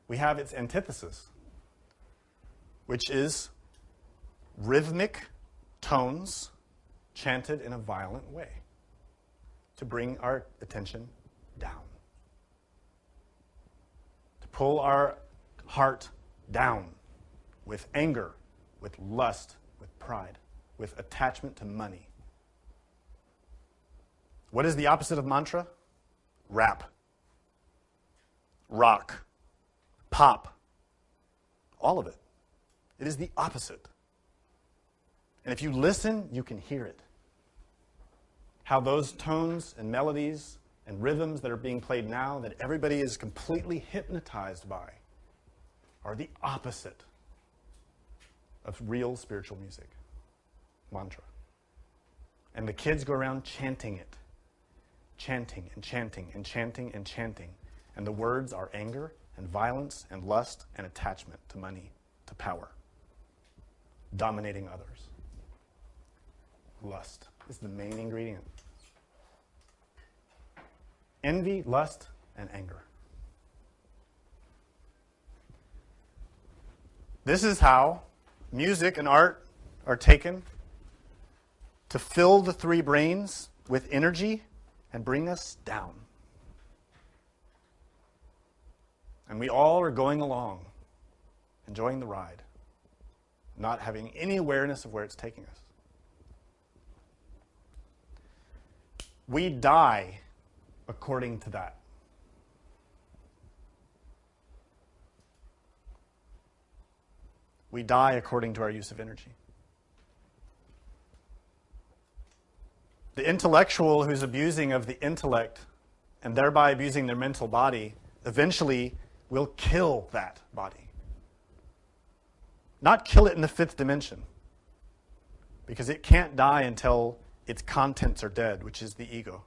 we have its antithesis, which is rhythmic tones chanted in a violent way to bring our attention down, to pull our heart down with anger, with lust, with pride, with attachment to money. What is the opposite of mantra? Rap, rock, pop, all of it. It is the opposite. And if you listen, you can hear it. How those tones and melodies and rhythms that are being played now, that everybody is completely hypnotized by, are the opposite of real spiritual music, mantra. And the kids go around chanting it. Chanting and chanting and chanting and chanting. And the words are anger and violence and lust and attachment to money, to power. Dominating others. Lust is the main ingredient. Envy, lust, and anger. This is how music and art are taken to fill the three brains with energy and bring us down. And we all are going along, enjoying the ride, not having any awareness of where it's taking us. We die according to that. We die according to our use of energy. The intellectual who's abusing of the intellect and thereby abusing their mental body eventually will kill that body. Not kill it in the fifth dimension, because it can't die until its contents are dead, which is the ego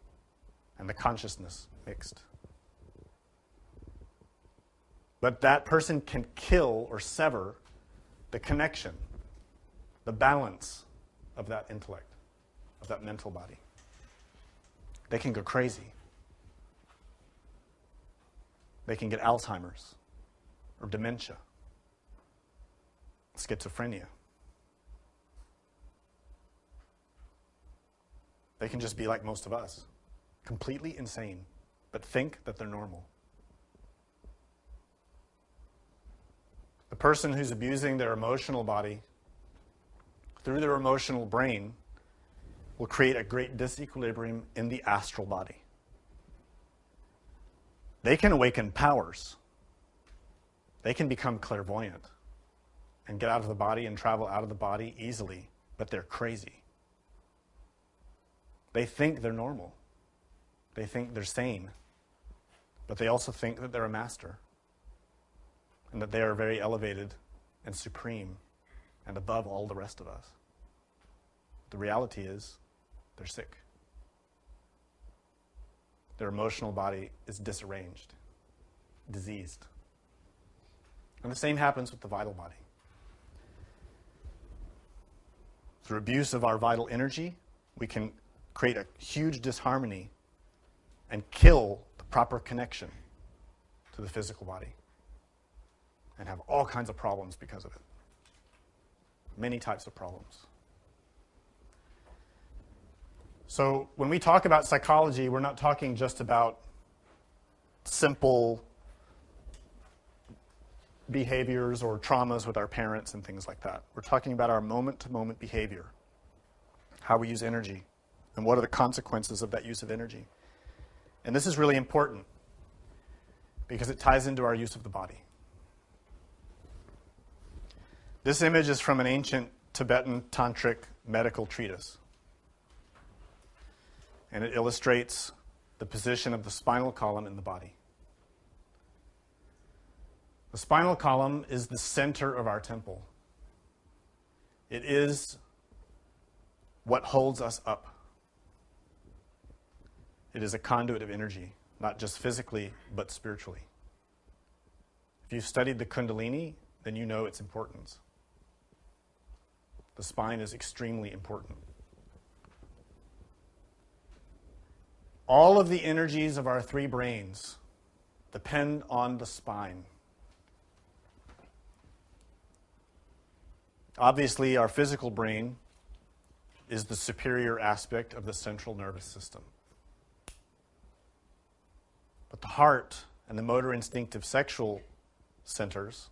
and the consciousness mixed. But that person can kill or sever the connection, the balance of that intellect, of that mental body. They can go crazy. They can get Alzheimer's or dementia, schizophrenia. They can just be like most of us, completely insane, but think that they're normal. The person who's abusing their emotional body through their emotional brain will create a great disequilibrium in the astral body. They can awaken powers. They can become clairvoyant and get out of the body and travel out of the body easily, but they're crazy. They think they're normal. They think they're sane, but they also think that they're a master and that they are very elevated and supreme and above all the rest of us. The reality is they're sick. Their emotional body is disarranged, diseased. And the same happens with the vital body. Through abuse of our vital energy, we can create a huge disharmony and kill the proper connection to the physical body and have all kinds of problems because of it. Many types of problems. So when we talk about psychology, we're not talking just about simple behaviors or traumas with our parents and things like that. We're talking about our moment-to-moment behavior, how we use energy, and what are the consequences of that use of energy. And this is really important because it ties into our use of the body. This image is from an ancient Tibetan tantric medical treatise. And it illustrates the position of the spinal column in the body. The spinal column is the center of our temple. It is what holds us up. It is a conduit of energy, not just physically, but spiritually. If you've studied the Kundalini, then you know its importance. The spine is extremely important. All of the energies of our three brains depend on the spine. Obviously, our physical brain is the superior aspect of the central nervous system. But the heart and the motor instinctive sexual centers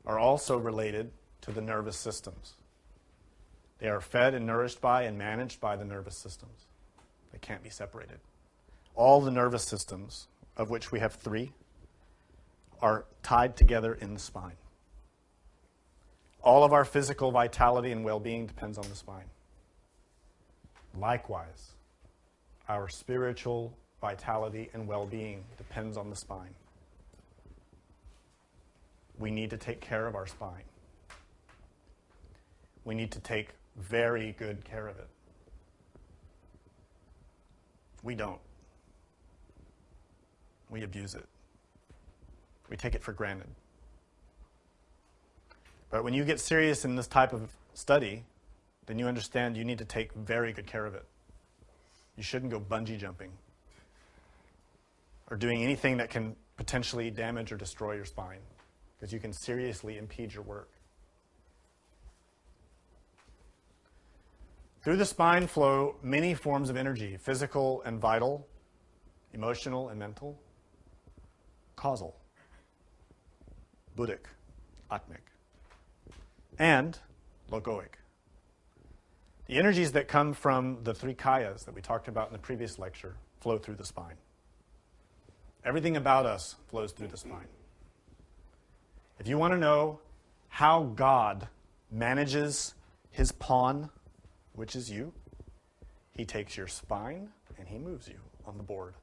are also related to the nervous systems. They are fed and nourished by and managed by the nervous systems. They can't be separated. All the nervous systems, of which we have 3, are tied together in the spine. All of our physical vitality and well-being depends on the spine. Likewise, our spiritual vitality and well-being depends on the spine. We need to take care of our spine. We need to take very good care of it. We don't. We abuse it. We take it for granted. But when you get serious in this type of study, then you understand you need to take very good care of it. You shouldn't go bungee jumping or doing anything that can potentially damage or destroy your spine, because you can seriously impede your work. Through the spine flow many forms of energy, physical and vital, emotional and mental, causal, buddhic, atmic, and logoic. The energies that come from the 3 kayas that we talked about in the previous lecture flow through the spine. Everything about us flows through the spine. If you want to know how God manages his pawn, which is you, he takes your spine and he moves you on the board.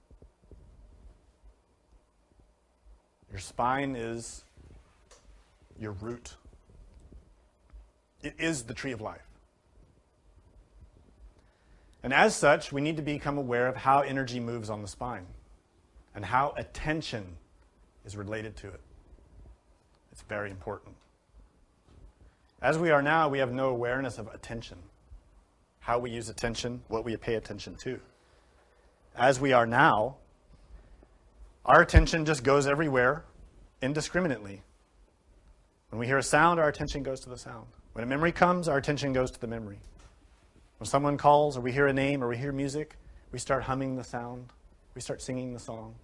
Your spine is your root. It is the tree of life. And as such, we need to become aware of how energy moves on the spine and how attention is related to it. It's very important. As we are now, we have no awareness of attention, how we use attention, what we pay attention to. As we are now, our attention just goes everywhere indiscriminately. When we hear a sound, our attention goes to the sound. When a memory comes, our attention goes to the memory. When someone calls, or we hear a name, or we hear music, we start humming the sound. We start singing the song.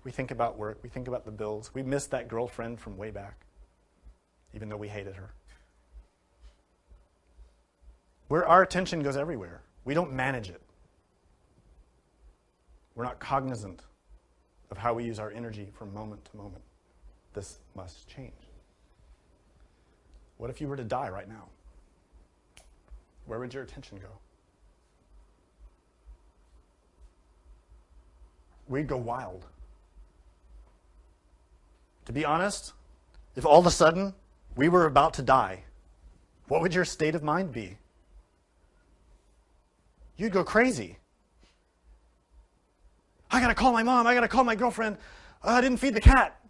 We think about work. We think about the bills. We miss that girlfriend from way back, even though we hated her. Our attention goes everywhere. We don't manage it. We're not cognizant of how we use our energy from moment to moment. This must change. What if you were to die right now? Where would your attention go? We'd go wild. To be honest, if all of a sudden we were about to die, what would your state of mind be? You'd go crazy. I gotta call my mom, I gotta call my girlfriend, I didn't feed the cat.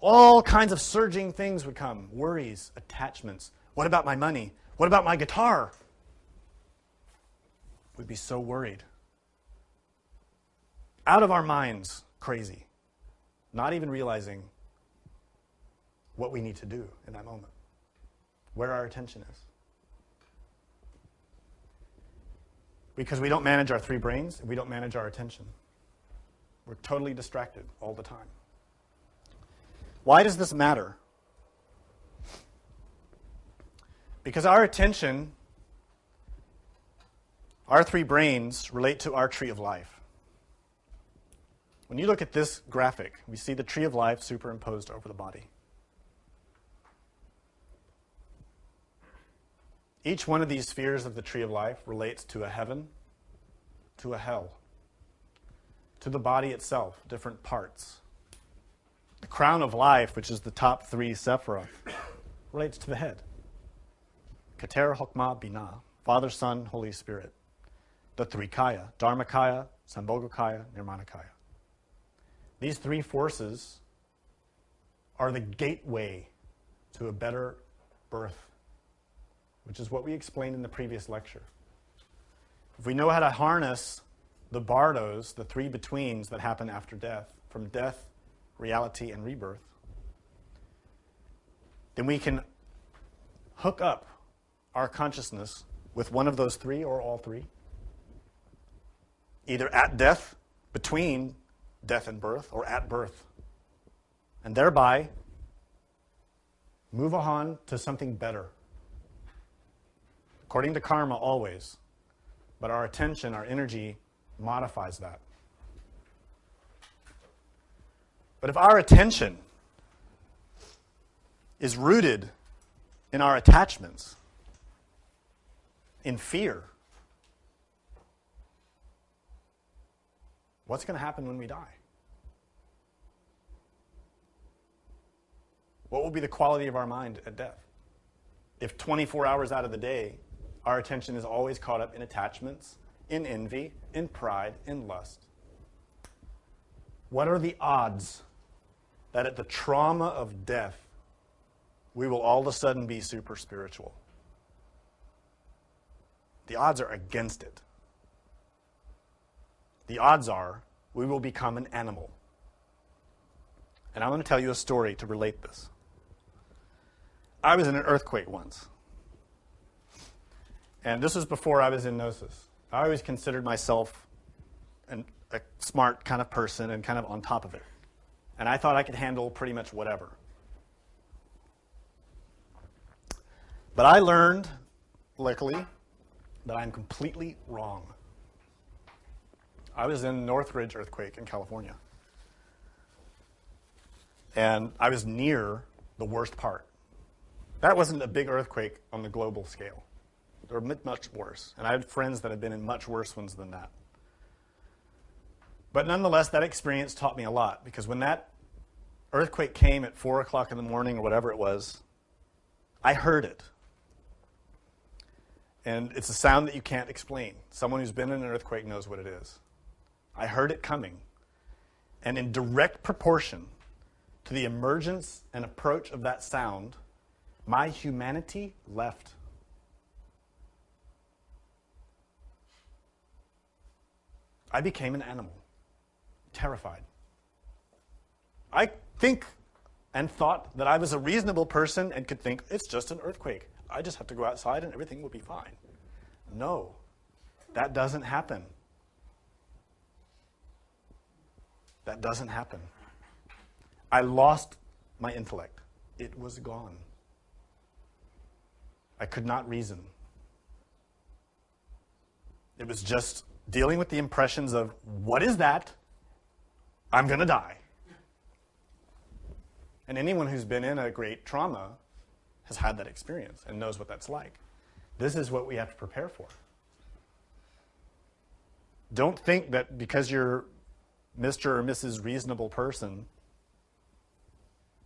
All kinds of surging things would come. Worries, attachments. What about my money? What about my guitar? We'd be so worried. Out of our minds, crazy. Not even realizing what we need to do in that moment, where our attention is. Because we don't manage our three brains, we don't manage our attention. We're totally distracted all the time. Why does this matter? Because our attention, our three brains relate to our tree of life. When you look at this graphic, we see the tree of life superimposed over the body. Each one of these spheres of the tree of life relates to a heaven, to a hell, to the body itself, different parts. The crown of life, which is the top three sephira, relates to the head. Keter, Chokmah, Binah, Father, Son, Holy Spirit. The three kaya, Dharmakaya, Sambhogakaya, Nirmanakaya. These three forces are the gateway to a better birth, which is what we explained in the previous lecture. If we know how to harness the bardos, the three betweens that happen after death, from death, reality, and rebirth, then we can hook up our consciousness with one of those three or all three, either at death, between death and birth, or at birth, and thereby move on to something better. According to karma, always. But our attention, our energy, modifies that. But if our attention is rooted in our attachments, in fear, what's going to happen when we die? What will be the quality of our mind at death? If 24 hours out of the day, our attention is always caught up in attachments, in envy, in pride, in lust. What are the odds that at the trauma of death, we will all of a sudden be super spiritual? The odds are against it. The odds are we will become an animal. And I'm going to tell you a story to relate this. I was in an earthquake once. And this was before I was in Gnosis. I always considered myself a smart kind of person and kind of on top of it. And I thought I could handle pretty much whatever. But I learned, luckily, that I'm completely wrong. I was in Northridge earthquake in California. And I was near the worst part. That wasn't a big earthquake on the global scale. They were much worse. And I had friends that had been in much worse ones than that. But nonetheless, that experience taught me a lot, because when that earthquake came at 4 o'clock in the morning or whatever it was, I heard it. And it's a sound that you can't explain. Someone who's been in an earthquake knows what it is. I heard it coming. And in direct proportion to the emergence and approach of that sound, my humanity left. I became an animal, terrified. I think and thought that I was a reasonable person and could think, it's just an earthquake. I just have to go outside and everything will be fine. No, that doesn't happen. That doesn't happen. I lost my intellect. It was gone. I could not reason. It was just dealing with the impressions of, what is that? I'm going to die. And anyone who's been in a great trauma has had that experience and knows what that's like. This is what we have to prepare for. Don't think that because you're Mr. or Mrs. Reasonable person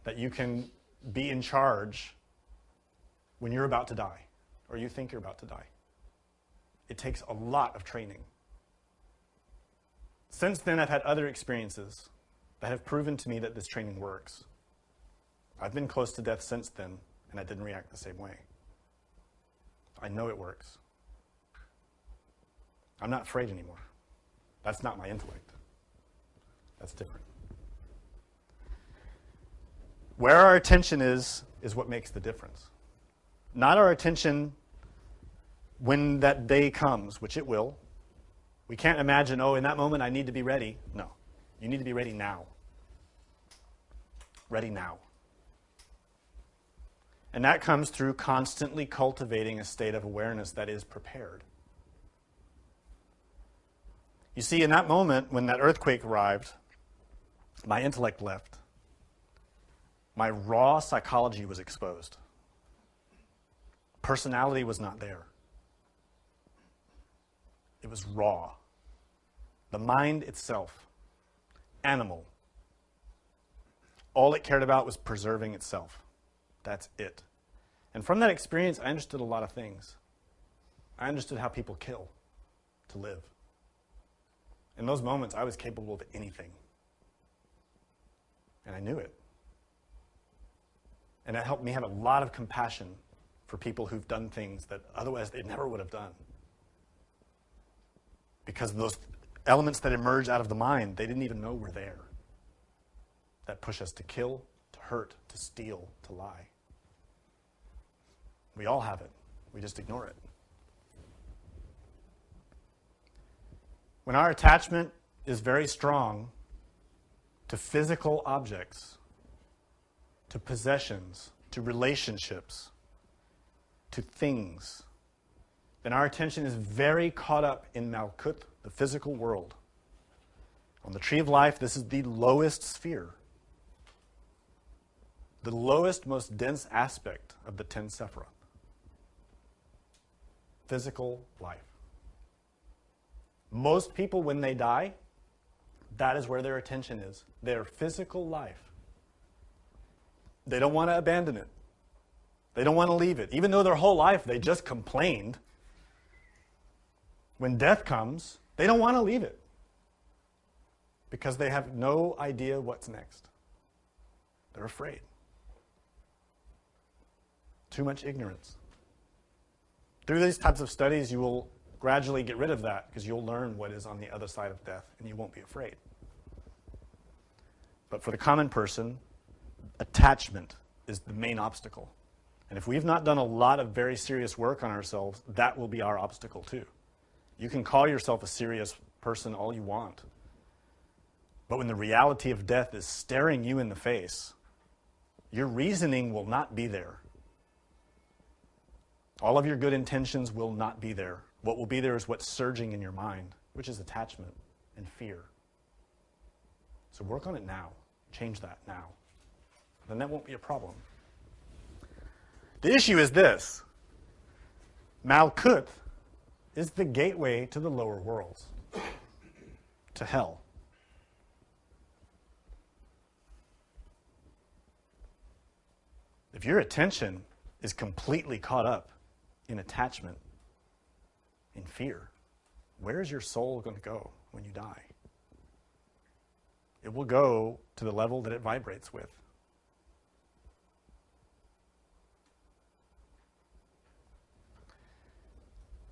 that you can be in charge when you're about to die or you think you're about to die. It takes a lot of training. Since then, I've had other experiences that have proven to me that this training works. I've been close to death since then, and I didn't react the same way. I know it works. I'm not afraid anymore. That's not my intellect. That's different. Where our attention is what makes the difference. Not our attention when that day comes, which it will. We can't imagine, oh, in that moment I need to be ready. No, you need to be ready now. Ready now. And that comes through constantly cultivating a state of awareness that is prepared. You see, in that moment when that earthquake arrived, my intellect left. My raw psychology was exposed. Personality was not there. It was raw. The mind itself, animal. All it cared about was preserving itself. That's it. And from that experience, I understood a lot of things. I understood how people kill to live. In those moments, I was capable of anything. And I knew it. And it helped me have a lot of compassion for people who've done things that otherwise they never would have done. Because those elements that emerge out of the mind, they didn't even know were there. That push us to kill, to hurt, to steal, to lie. We all have it. We just ignore it. When our attachment is very strong to physical objects, to possessions, to relationships, to things, then our attention is very caught up in Malkut, the physical world. On the tree of life, this is the lowest sphere, the lowest, most dense aspect of the 10 Sephiroth. Physical life. Most people, when they die, that is where their attention is. Their physical life. They don't want to abandon it. They don't want to leave it. Even though their whole life they just complained, when death comes, they don't want to leave it. Because they have no idea what's next. They're afraid. Too much ignorance. Through these types of studies, you will gradually get rid of that because you'll learn what is on the other side of death and you won't be afraid. But for the common person, attachment is the main obstacle. And if we've not done a lot of very serious work on ourselves, that will be our obstacle too. You can call yourself a serious person all you want. But when the reality of death is staring you in the face, your reasoning will not be there. All of your good intentions will not be there. What will be there is what's surging in your mind, which is attachment and fear. So work on it now. Change that now. Then that won't be a problem. The issue is this. Malkut is the gateway to the lower worlds, to hell. If your attention is completely caught up in attachment, in fear, where is your soul going to go when you die? It will go to the level that it vibrates with.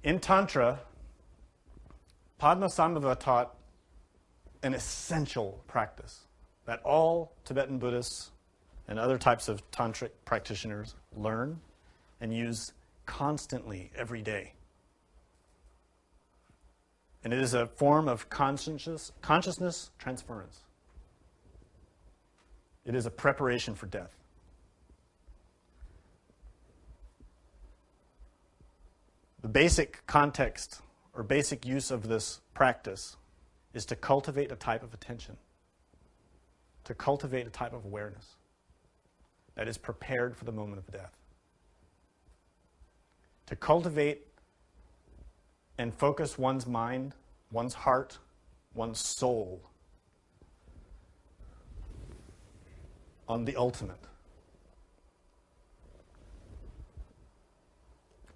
In Tantra, Padmasambhava taught an essential practice that all Tibetan Buddhists and other types of tantric practitioners learn and use constantly every day. And it is a form of consciousness transference. It is a preparation for death. The basic context or basic use of this practice is to cultivate a type of attention, to cultivate a type of awareness that is prepared for the moment of death. To cultivate and focus one's mind, one's heart, one's soul on the ultimate.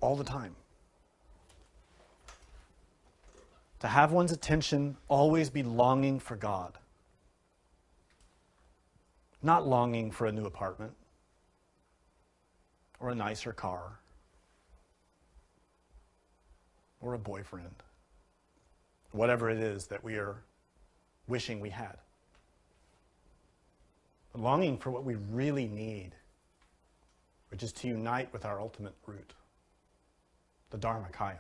All the time. To have one's attention always be longing for God. Not longing for a new apartment or a nicer car or a boyfriend. whatever it is that we are wishing we had. Longing for what we really need, which is to unite with our ultimate root, the Dharmakaya,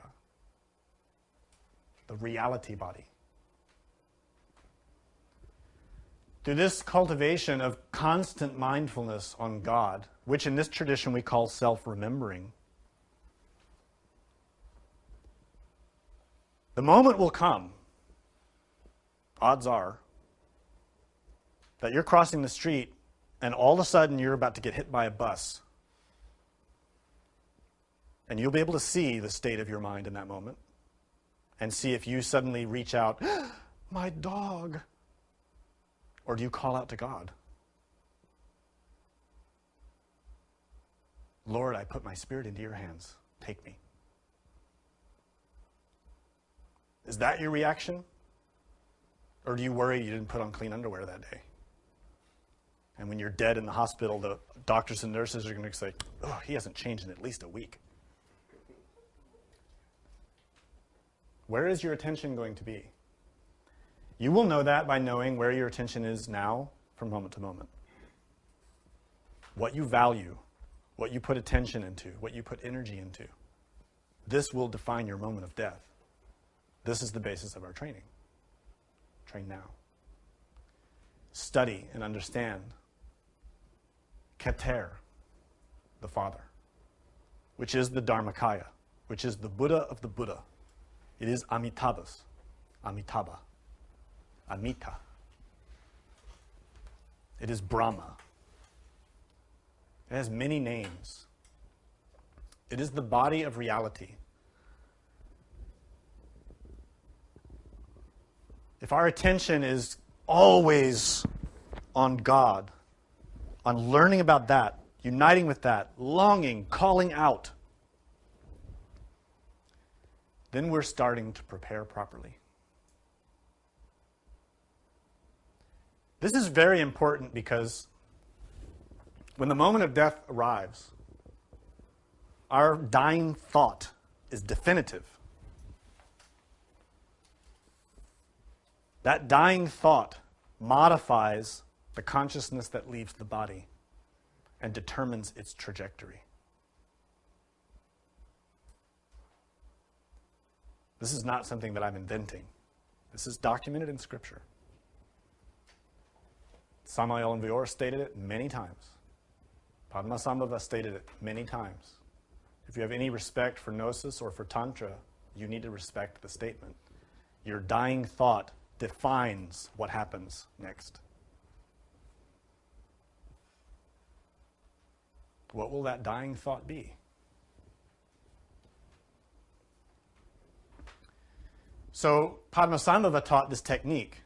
the reality body. Through this cultivation of constant mindfulness on God, which in this tradition we call self-remembering, the moment will come, odds are, that you're crossing the street and all of a sudden you're about to get hit by a bus. And you'll be able to see the state of your mind in that moment and see if you suddenly reach out, my dog, or do you call out to God? Lord, I put my spirit into your hands. Take me. Is that your reaction? Or do you worry you didn't put on clean underwear that day? And when you're dead in the hospital, the doctors and nurses are going to say, oh, he hasn't changed in at least a week. Where is your attention going to be? You will know that by knowing where your attention is now from moment to moment. What you value, what you put attention into, what you put energy into. This will define your moment of death. This is the basis of our training. Train now. Study and understand Keter, the Father, which is the Dharmakaya, which is the Buddha of the Buddha. It is Amitabhas, Amitabha, Amita. It is Brahma. It has many names. It is the body of reality. If our attention is always on God, on learning about that, uniting with that, longing, calling out, then we're starting to prepare properly. This is very important because when the moment of death arrives, our dying thought is definitive. That dying thought modifies the consciousness that leaves the body and determines its trajectory. This is not something that I'm inventing. This is documented in Scripture. Samael Aun stated it many times. Padmasambhava stated it many times. If you have any respect for Gnosis or for Tantra, you need to respect the statement. Your dying thought defines what happens next. What will that dying thought be? So Padmasambhava taught this technique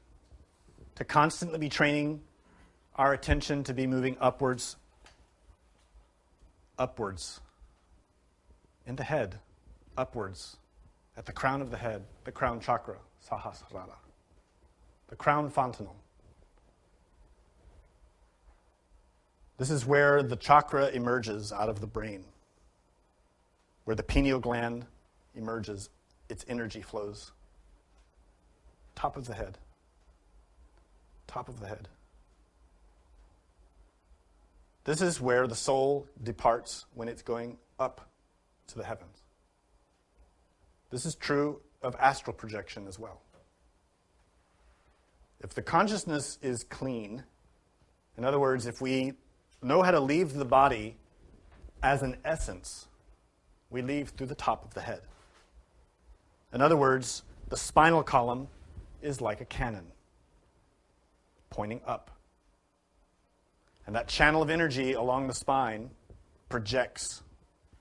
to constantly be training our attention to be moving upwards, in the head, upwards, at the crown of the head, the crown chakra, Sahasrara, the crown fontanel. This is where the chakra emerges out of the brain, where the pineal gland emerges, its energy flows. Top of the head. Top of the head. This is where the soul departs when it's going up to the heavens. This is true of astral projection as well. If the consciousness is clean, in other words, if we know how to leave the body as an essence, we leave through the top of the head. In other words, the spinal column is like a cannon pointing up. And that channel of energy along the spine projects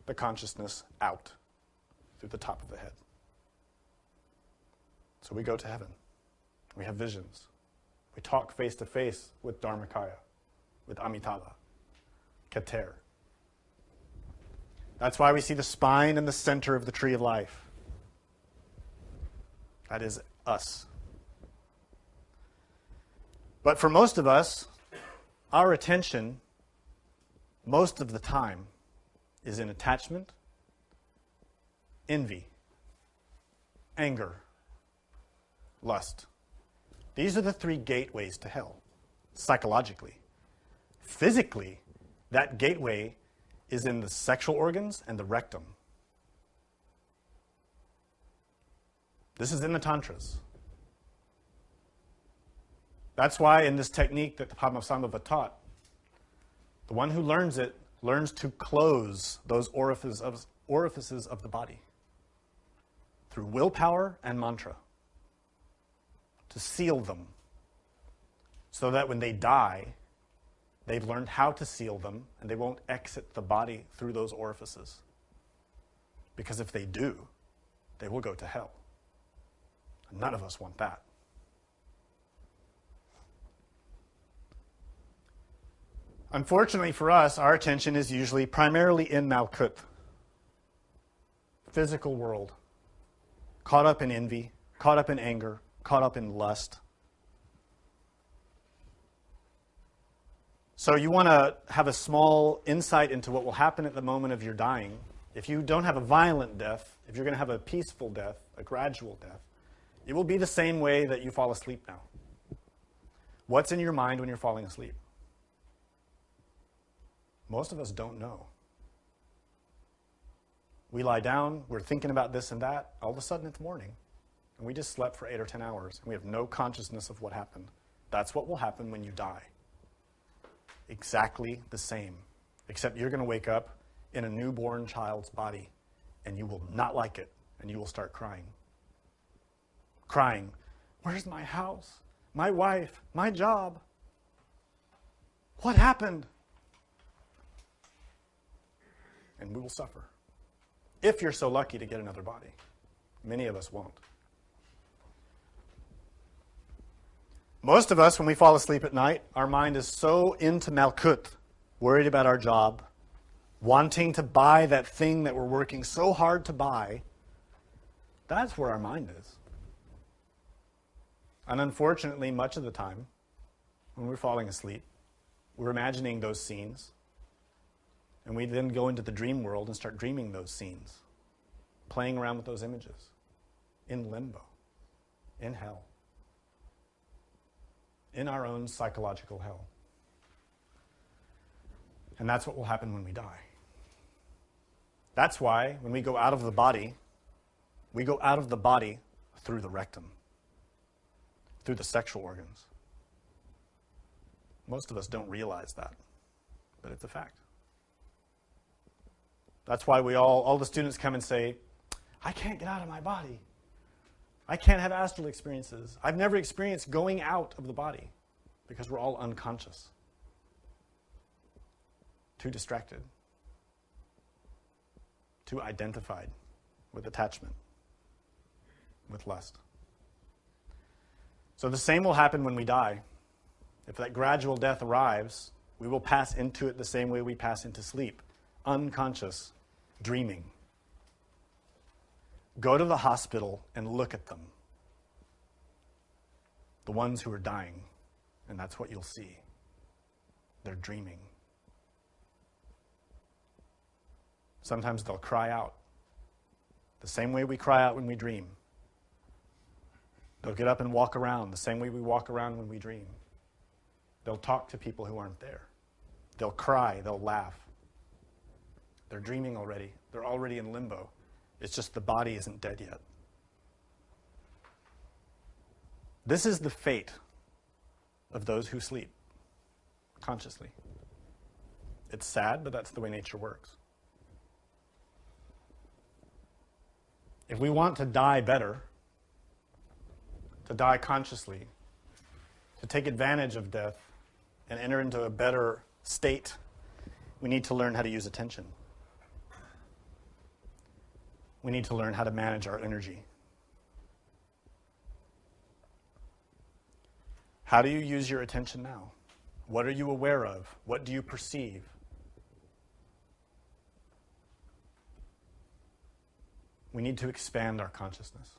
the consciousness out through the top of the head. So we go to heaven. We have visions. We talk face to face with Dharmakaya, with Amitabha, Keter. That's why we see the spine in the center of the tree of life. That is us. But for most of us, our attention, most of the time, is in attachment, envy, anger, lust. These are the three gateways to hell, psychologically. Physically, that gateway is in the sexual organs and the rectum. This is in the Tantras. That's why in this technique that the Padmasambhava taught, the one who learns it learns to close those orifices of the body through willpower and mantra, to seal them, so that when they die, they've learned how to seal them and they won't exit the body through those orifices. Because if they do, they will go to hell. And none of us want that. Unfortunately for us, our attention is usually primarily in Malkut, physical world, caught up in envy, caught up in anger, caught up in lust. So you want to have a small insight into what will happen at the moment of your dying. If you don't have a violent death, if you're going to have a peaceful death, a gradual death, it will be the same way that you fall asleep now. What's in your mind when you're falling asleep? Most of us don't know. We lie down, we're thinking about this and that, all of a sudden it's morning. And we just slept for 8 or 10 hours, and we have no consciousness of what happened. That's what will happen when you die. Exactly the same, except you're going to wake up in a newborn child's body, and you will not like it, and you will start crying. Crying, where's my house, my wife, my job? What happened? And we will suffer. If you're so lucky to get another body. Many of us won't. Most of us, when we fall asleep at night, our mind is so into Malkut, worried about our job, wanting to buy that thing that we're working so hard to buy. That's where our mind is. And unfortunately, much of the time, when we're falling asleep, we're imagining those scenes. And we then go into the dream world and start dreaming those scenes, playing around with those images, in limbo, in hell, in our own psychological hell. And that's what will happen when we die. That's why when we go out of the body, we go out of the body through the rectum, through the sexual organs. Most of us don't realize that, but it's a fact. That's why all the students come and say, I can't get out of my body. I can't have astral experiences. I've never experienced going out of the body because we're all unconscious, too distracted, too identified with attachment, with lust. So the same will happen when we die. If that gradual death arrives, we will pass into it the same way we pass into sleep, unconscious, dreaming. Go to the hospital and look at them. The ones who are dying, and that's what you'll see. They're dreaming. Sometimes they'll cry out, the same way we cry out when we dream. They'll get up and walk around the same way we walk around when we dream. They'll talk to people who aren't there. They'll cry, they'll laugh. They're dreaming already. They're already in limbo. It's just the body isn't dead yet. This is the fate of those who sleep consciously. It's sad, but that's the way nature works. If we want to die better, to die consciously, to take advantage of death and enter into a better state, we need to learn how to use attention. We need to learn how to manage our energy. How do you use your attention now? What are you aware of? What do you perceive? We need to expand our consciousness.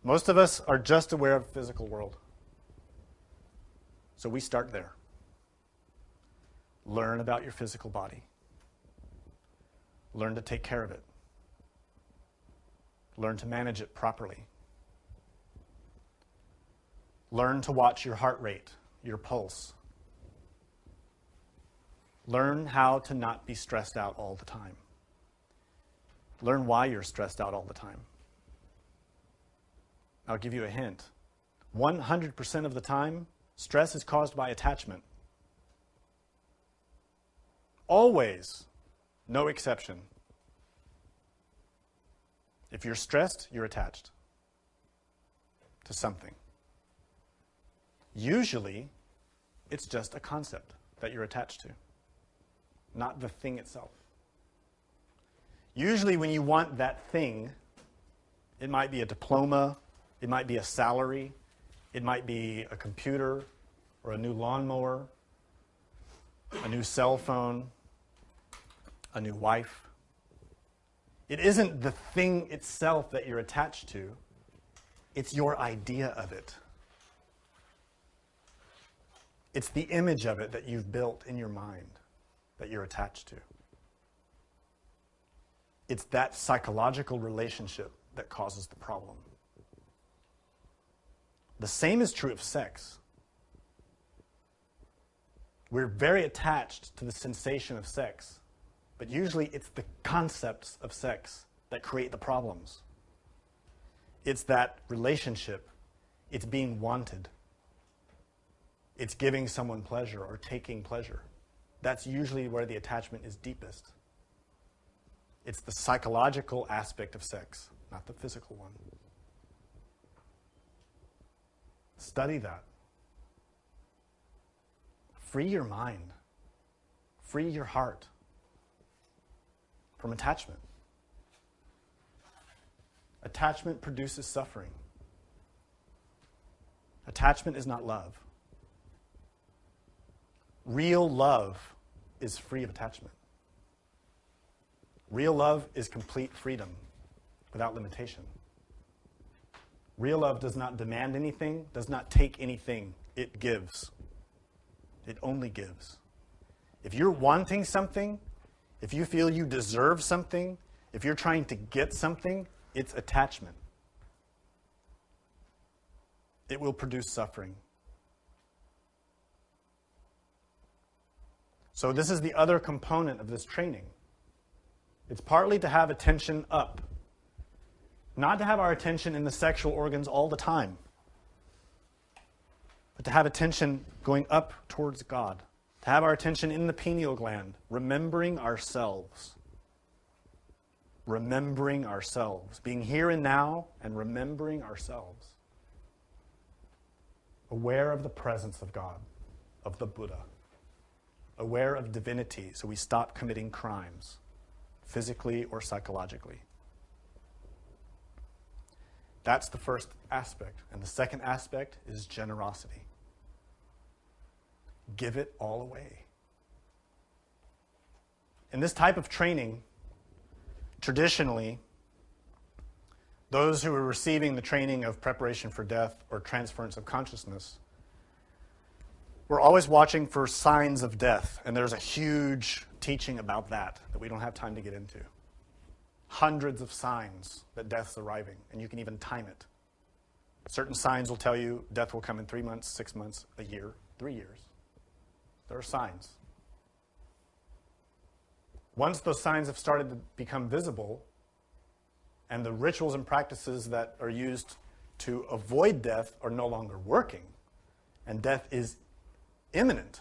Most of us are just aware of the physical world. So we start there. Learn about your physical body. Learn to take care of it. Learn to manage it properly. Learn to watch your heart rate, your pulse. Learn how to not be stressed out all the time. Learn why you're stressed out all the time. I'll give you a hint. 100% of the time, stress is caused by attachment. Always, no exception. If you're stressed, you're attached to something. Usually, it's just a concept that you're attached to, not the thing itself. Usually when you want that thing, it might be a diploma, it might be a salary, it might be a computer or a new lawnmower, a new cell phone, a new wife. It isn't the thing itself that you're attached to, it's your idea of it. It's the image of it that you've built in your mind that you're attached to. It's that psychological relationship that causes the problem. The same is true of sex. We're very attached to the sensation of sex, but usually it's the concepts of sex that create the problems. It's that relationship. It's being wanted. It's giving someone pleasure or taking pleasure. That's usually where the attachment is deepest. It's the psychological aspect of sex, not the physical one. Study that. Free your mind. Free your heart from attachment. Attachment produces suffering. Attachment is not love. Real love is free of attachment. Real love is complete freedom without limitation. Real love does not demand anything, does not take anything. It gives. It only gives. If you're wanting something, if you feel you deserve something, if you're trying to get something, it's attachment. It will produce suffering. So this is the other component of this training. It's partly to have attention up. Not to have our attention in the sexual organs all the time, but to have attention going up towards God. To have our attention in the pineal gland, remembering ourselves. Remembering ourselves. Being here and now and remembering ourselves. Aware of the presence of God, of the Buddha. Aware of divinity, so we stop committing crimes, physically or psychologically. That's the first aspect. And the second aspect is generosity. Give it all away. In this type of training, traditionally, those who are receiving the training of preparation for death or transference of consciousness, we're always watching for signs of death, and there's a huge teaching about that we don't have time to get into. Hundreds of signs that death's arriving, and you can even time it. Certain signs will tell you death will come in 3 months, 6 months, a year, 3 years. There are signs. Once those signs have started to become visible, and the rituals and practices that are used to avoid death are no longer working, and death is imminent,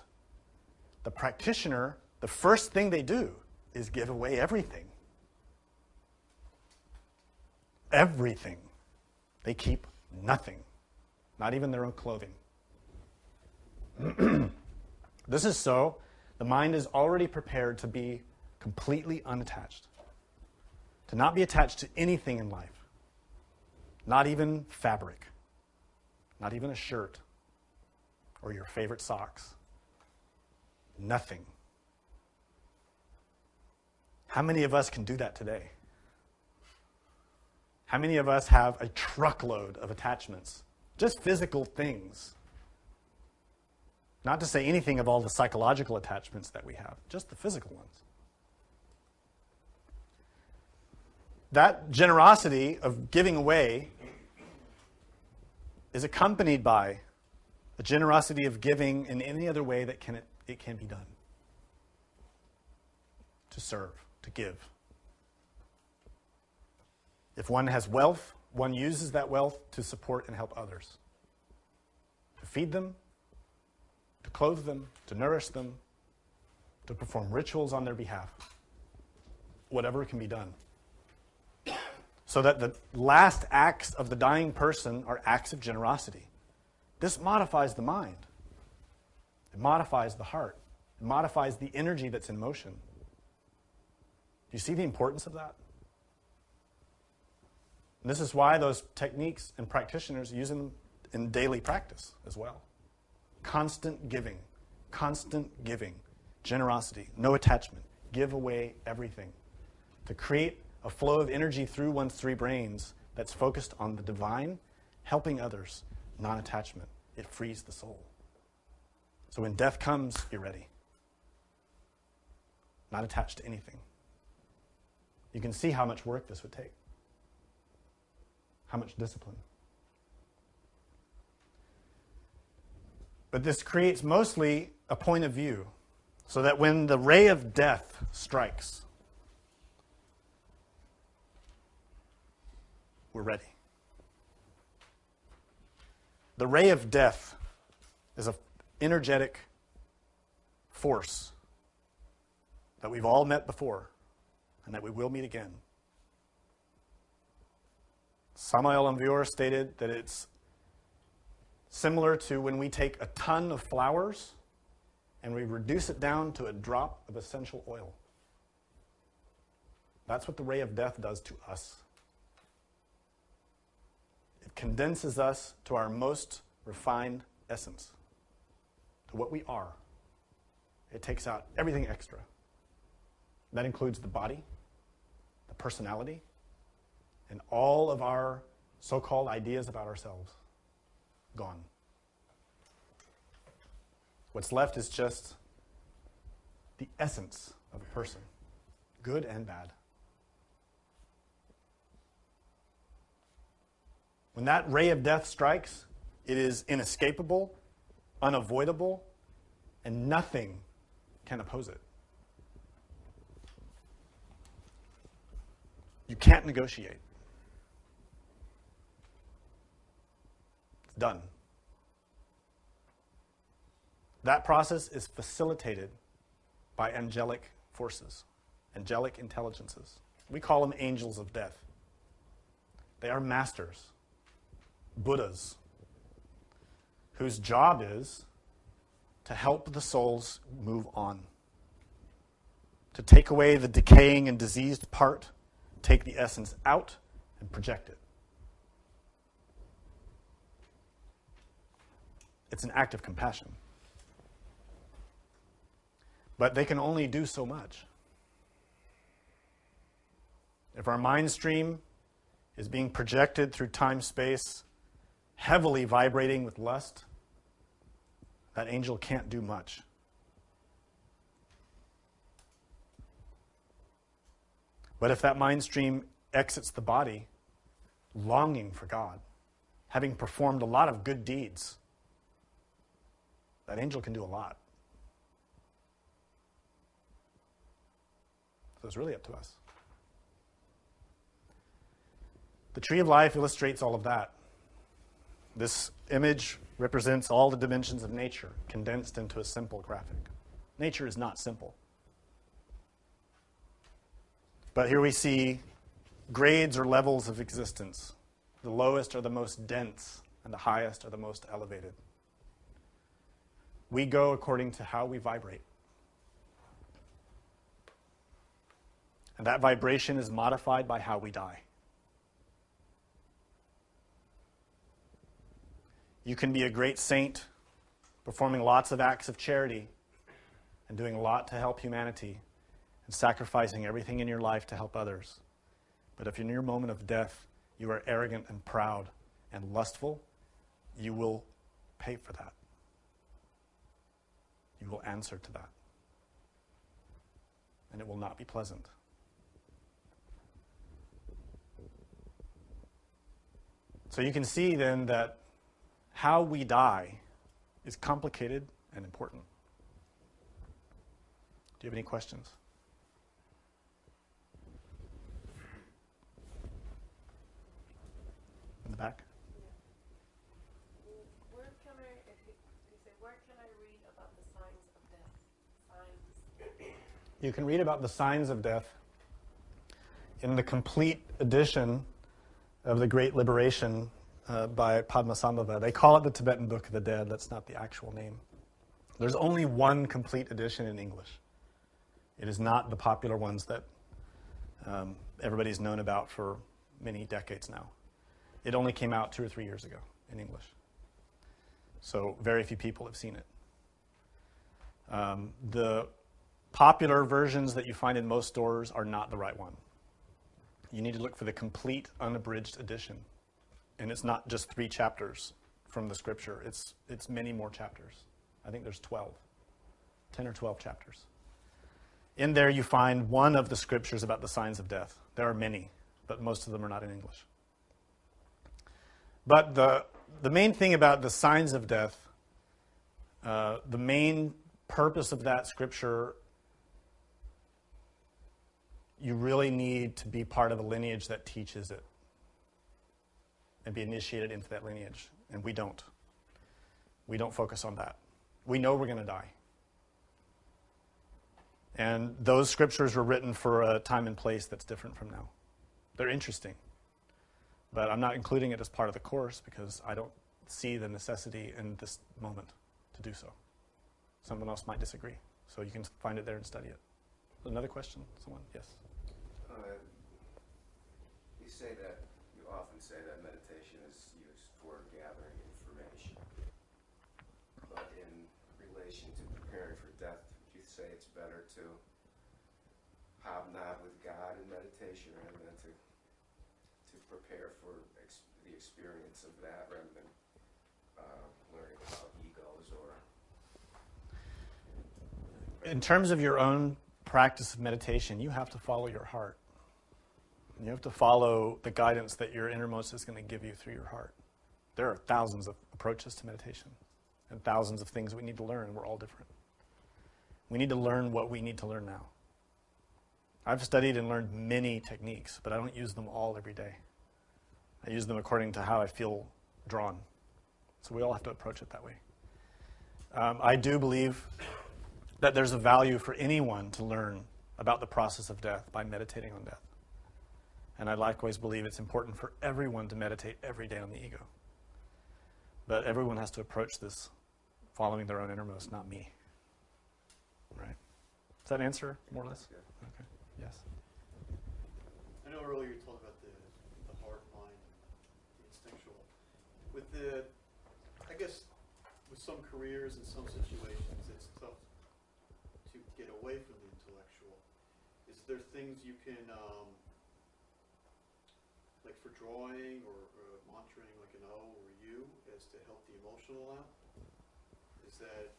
the practitioner, the first thing they do is give away everything. Everything. They keep nothing, not even their own clothing. This is so the mind is already prepared to be completely unattached, to not be attached to anything in life, not even fabric, not even a shirt or your favorite socks. Nothing. How many of us can do that today? How many of us have a truckload of attachments? Just physical things. Not to say anything of all the psychological attachments that we have, just the physical ones. That generosity of giving away is accompanied by a generosity of giving in any other way that it can be done. To serve, to give. If one has wealth, one uses that wealth to support and help others. To feed them, to clothe them, to nourish them, to perform rituals on their behalf. Whatever can be done. So that the last acts of the dying person are acts of generosity. This modifies the mind. It modifies the heart. It modifies the energy that's in motion. Do you see the importance of that? And this is why those techniques and practitioners use them in daily practice as well. Constant giving, generosity, no attachment, give away everything. To create a flow of energy through one's three brains that's focused on the divine, helping others, non-attachment. It frees the soul. So when death comes, you're ready. Not attached to anything. You can see how much work this would take. How much discipline. But this creates mostly a point of view, so that when the ray of death strikes, we're ready. The ray of death is an energetic force that we've all met before and that we will meet again. Samael Aun Weor stated that it's similar to when we take a ton of flowers and we reduce it down to a drop of essential oil. That's what the ray of death does to us. It condenses us to our most refined essence, to what we are. It takes out everything extra. That includes the body, the personality, and all of our so-called ideas about ourselves. Gone. What's left is just the essence of a person, good and bad. When that ray of death strikes, it is inescapable, unavoidable, and nothing can oppose it. You can't negotiate. It's done. That process is facilitated by angelic forces, angelic intelligences. We call them angels of death. They are masters, Buddhas, whose job is to help the souls move on, to take away the decaying and diseased part, take the essence out, and project it. It's an act of compassion. But they can only do so much. If our mind stream is being projected through time-space, heavily vibrating with lust, that angel can't do much. But if that mind stream exits the body, longing for God, having performed a lot of good deeds, that angel can do a lot. So it's really up to us. The tree of life illustrates all of that. This image represents all the dimensions of nature condensed into a simple graphic. Nature is not simple. But here we see grades or levels of existence. The lowest are the most dense, and the highest are the most elevated. We go according to how we vibrate. And that vibration is modified by how we die. You can be a great saint, performing lots of acts of charity, and doing a lot to help humanity, and sacrificing everything in your life to help others. But if in your moment of death you are arrogant and proud and lustful, you will pay for that. You will answer to that. And it will not be pleasant. So you can see then that how we die is complicated and important. Do you have any questions? In the back? Where can I read about the signs of death? You can read about the signs of death in the complete edition of The Great Liberation by Padmasambhava. They call it the Tibetan Book of the Dead. That's not the actual name. There's only one complete edition in English. It is not the popular ones that everybody's known about for many decades now. It only came out 2 or 3 years ago in English. So very few people have seen it. The popular versions that you find in most stores are not the right one. You need to look for the complete unabridged edition. And it's not just 3 chapters from the scripture. It's many more chapters. I think there's 10 or 12 chapters. In there you find one of the scriptures about the signs of death. There are many, but most of them are not in English. But the main thing about the signs of death, the main purpose of that scripture, you really need to be part of a lineage that teaches it and be initiated into that lineage. And we don't. We don't focus on that. We know we're going to die. And those scriptures were written for a time and place that's different from now. They're interesting. But I'm not including it as part of the course because I don't see the necessity in this moment to do so. Someone else might disagree. So you can find it there and study it. Another question? Someone? Yes. You often say that meditation is used for gathering information. But in relation to preparing for death, would you say it's better to hobnob with God in meditation rather than to prepare for the experience of that rather than learning about egos or... In terms of your own practice of meditation, you have to follow your heart. You have to follow the guidance that your innermost is going to give you through your heart. There are thousands of approaches to meditation and thousands of things we need to learn. We're all different. We need to learn what we need to learn now. I've studied and learned many techniques, but I don't use them all every day. I use them according to how I feel drawn. So we all have to approach it that way. I do believe that there's a value for anyone to learn about the process of death by meditating on death. And I likewise believe it's important for everyone to meditate every day on the ego. But everyone has to approach this following their own innermost, not me. Right? Does that answer more or less? Okay. Yes. I know earlier you talked about the heart, mind, the instinctual. I guess with some careers and some situations, it's tough to get away from the intellectual. Is there things you can, like for drawing or mantering like an O or U, as to help the emotional out? Is that,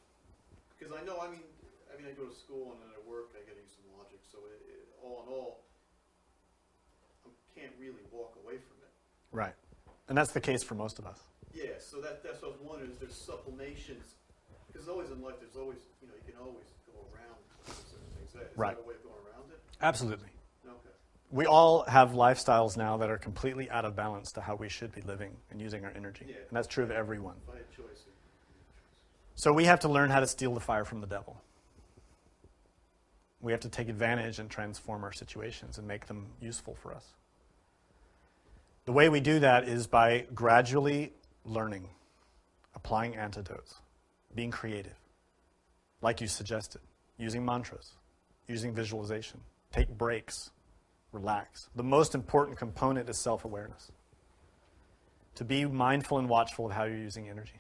because I know, I mean, I go to school and then at work I got to use some logic, so all in all, I can't really walk away from it. Right. And that's the case for most of us. Yeah, so that's what I was wondering, is there sublimations? Because always in life, there's always, you can always go around certain things. Is Right. there a way of going around it? Absolutely. Okay. We all have lifestyles now that are completely out of balance to how we should be living and using our energy. Yeah. And that's true of everyone. If I had choice. So we have to learn how to steal the fire from the devil. We have to take advantage and transform our situations and make them useful for us. The way we do that is by gradually learning, applying antidotes, being creative, like you suggested, using mantras, using visualization, take breaks, relax. The most important component is self-awareness. To be mindful and watchful of how you're using energy.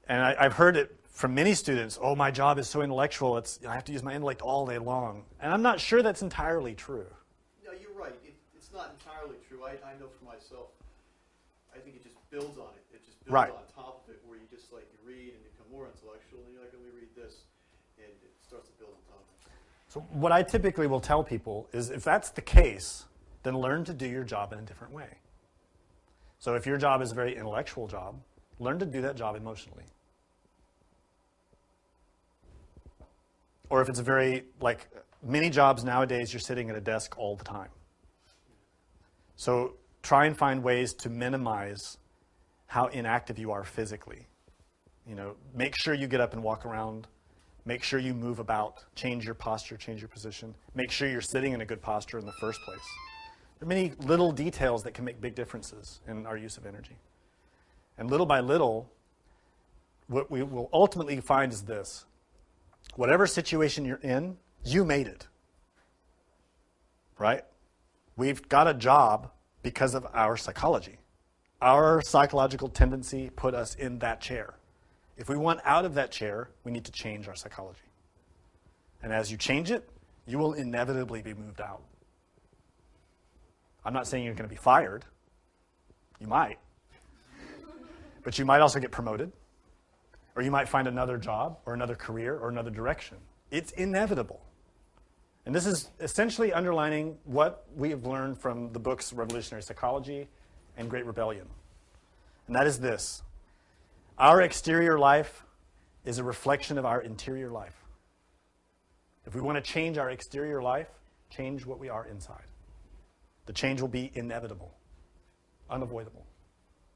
And I've heard it from many students, oh, my job is so intellectual, I have to use my intellect all day long. And I'm not sure that's entirely true. No, you're right. It's not entirely true. I know for myself, I think it just builds on it. It just builds Right. on top of it, where you just you read and become more intellectual, and you're like, let me read this, and it starts to build on top of it. So what I typically will tell people is if that's the case, then learn to do your job in a different way. So if your job is a very intellectual job, learn to do that job emotionally. Or if it's like many jobs nowadays, you're sitting at a desk all the time. So try and find ways to minimize how inactive you are physically. Make sure you get up and walk around. Make sure you move about, change your posture, change your position. Make sure you're sitting in a good posture in the first place. There are many little details that can make big differences in our use of energy. And little by little, what we will ultimately find is this. Whatever situation you're in, you made it. Right? We've got a job because of our psychology. Our psychological tendency put us in that chair. If we want out of that chair, we need to change our psychology. And as you change it, you will inevitably be moved out. I'm not saying you're going to be fired. You might. But you might also get promoted. Or you might find another job or another career or another direction. It's inevitable. And this is essentially underlining what we have learned from the books Revolutionary Psychology and Great Rebellion. And that is this. Our exterior life is a reflection of our interior life. If we want to change our exterior life, change what we are inside. The change will be inevitable, unavoidable.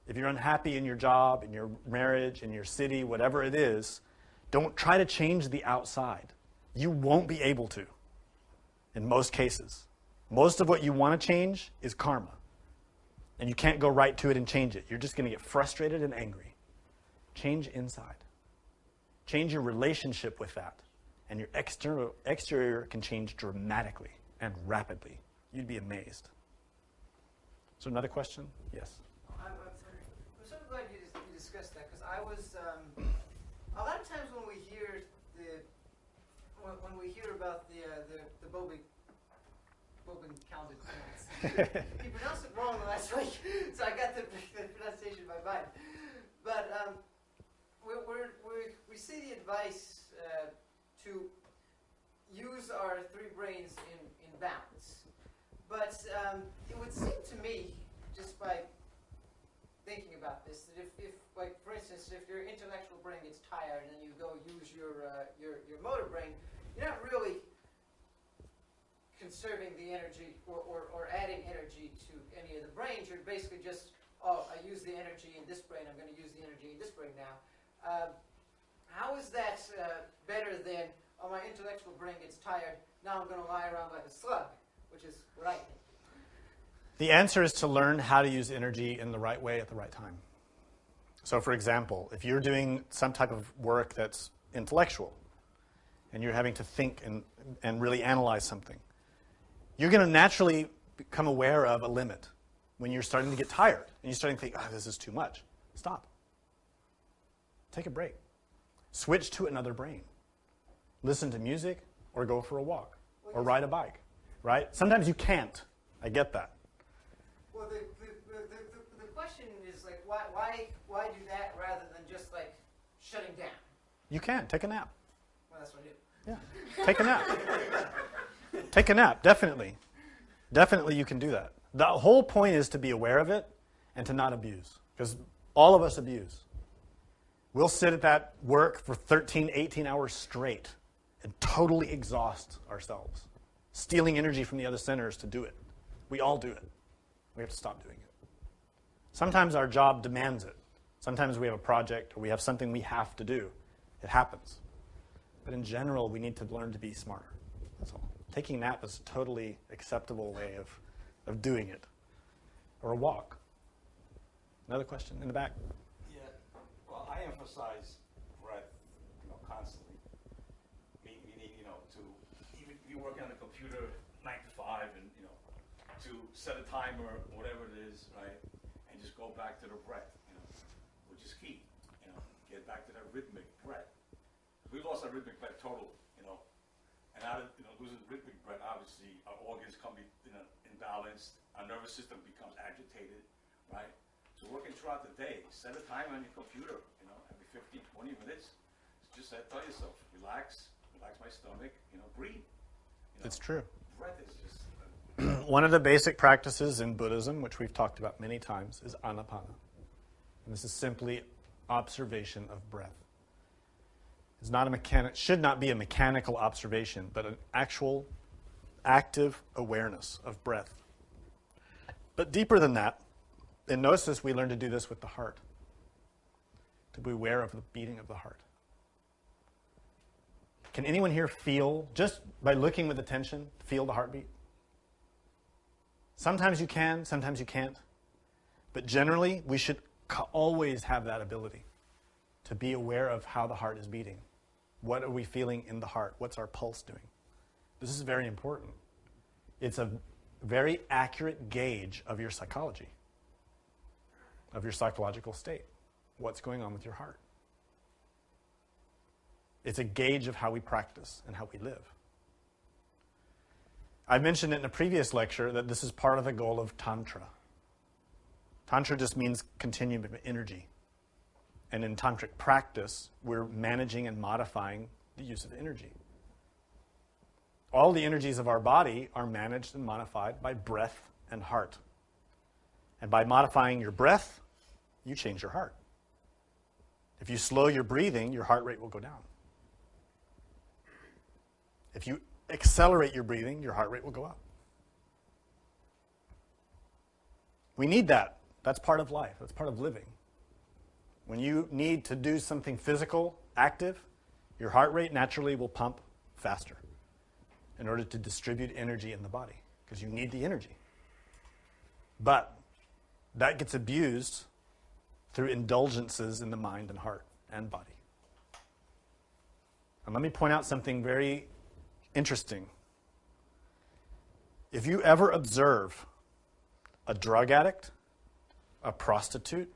If you're unhappy in your job, in your marriage, in your city, whatever it is, don't try to change the outside. You won't be able to, in most cases. Most of what you want to change is karma. And you can't go right to it and change it. You're just going to get frustrated and angry. Change inside. Change your relationship with that. And your exterior can change dramatically and rapidly. You'd be amazed. So another question? Yes. I'm so glad you discussed that, because I was a lot of times when we hear about the Bobin counted plants, he pronounced it wrong last week, so I got the pronunciation by mind. But we see the advice to use our three brains in balance. But it would seem to me, just by thinking about this, that if like, for instance, if your intellectual brain gets tired and you go use your motor brain, you're not really conserving the energy or adding energy to any of the brains. You're basically just, I use the energy in this brain, I'm going to use the energy in this brain now. How is that better than, my intellectual brain gets tired, now I'm going to lie around like a slug, which is what I think. The answer is to learn how to use energy in the right way at the right time. So for example, if you're doing some type of work that's intellectual, and you're having to think and really analyze something, you're going to naturally become aware of a limit when you're starting to get tired, and you're starting to think, this is too much. Stop. Take a break. Switch to another brain. Listen to music, or go for a walk, or ride a bike, right? Sometimes you can't. I get that. Well, the question is, like, why do that rather than just, like, shutting down? You can. Take a nap. Well, that's what I do. Yeah. Take a nap. Take a nap, definitely. Definitely you can do that. The whole point is to be aware of it and to not abuse, because all of us abuse. We'll sit at that work for 13, 18 hours straight and totally exhaust ourselves, stealing energy from the other centers to do it. We all do it. We have to stop doing it. Sometimes our job demands it. Sometimes we have a project or we have something we have to do. It happens. But in general, we need to learn to be smarter. That's all. Taking a nap is a totally acceptable way of doing it. Or a walk. Another question in the back. Yeah. Well, I emphasize breath, constantly. Meaning, to even be working on a computer 9 to 5, and to set a timer, whatever it is, right, and just go back to the breath, which is key. Get back to that rhythmic breath. We lost our rhythmic breath totally, and out of losing rhythmic breath, obviously our organs come imbalanced, our nervous system becomes agitated, right? So working throughout the day, set a timer on your computer, every 15, 20 minutes. Just tell yourself, relax my stomach, breathe. It's true. Breath is just... One of the basic practices in Buddhism, which we've talked about many times, is Anapana. And this is simply observation of breath. It's not should not be a mechanical observation, but an actual active awareness of breath. But deeper than that, in Gnosis, we learn to do this with the heart, to be aware of the beating of the heart. Can anyone here feel, just by looking with attention, feel the heartbeat? Sometimes you can, sometimes you can't. But generally, we should always have that ability to be aware of how the heart is beating. What are we feeling in the heart? What's our pulse doing? This is very important. It's a very accurate gauge of your psychology, of your psychological state. What's going on with your heart? It's a gauge of how we practice and how we live. I mentioned it in a previous lecture that this is part of the goal of Tantra. Tantra just means continuum of energy. And in tantric practice, we're managing and modifying the use of energy. All the energies of our body are managed and modified by breath and heart. And by modifying your breath, you change your heart. If you slow your breathing, your heart rate will go down. If you accelerate your breathing, your heart rate will go up. We need that. That's part of life. That's part of living. When you need to do something physical, active, your heart rate naturally will pump faster in order to distribute energy in the body, because you need the energy. But that gets abused through indulgences in the mind and heart and body. And let me point out something very interesting. If you ever observe a drug addict, a prostitute,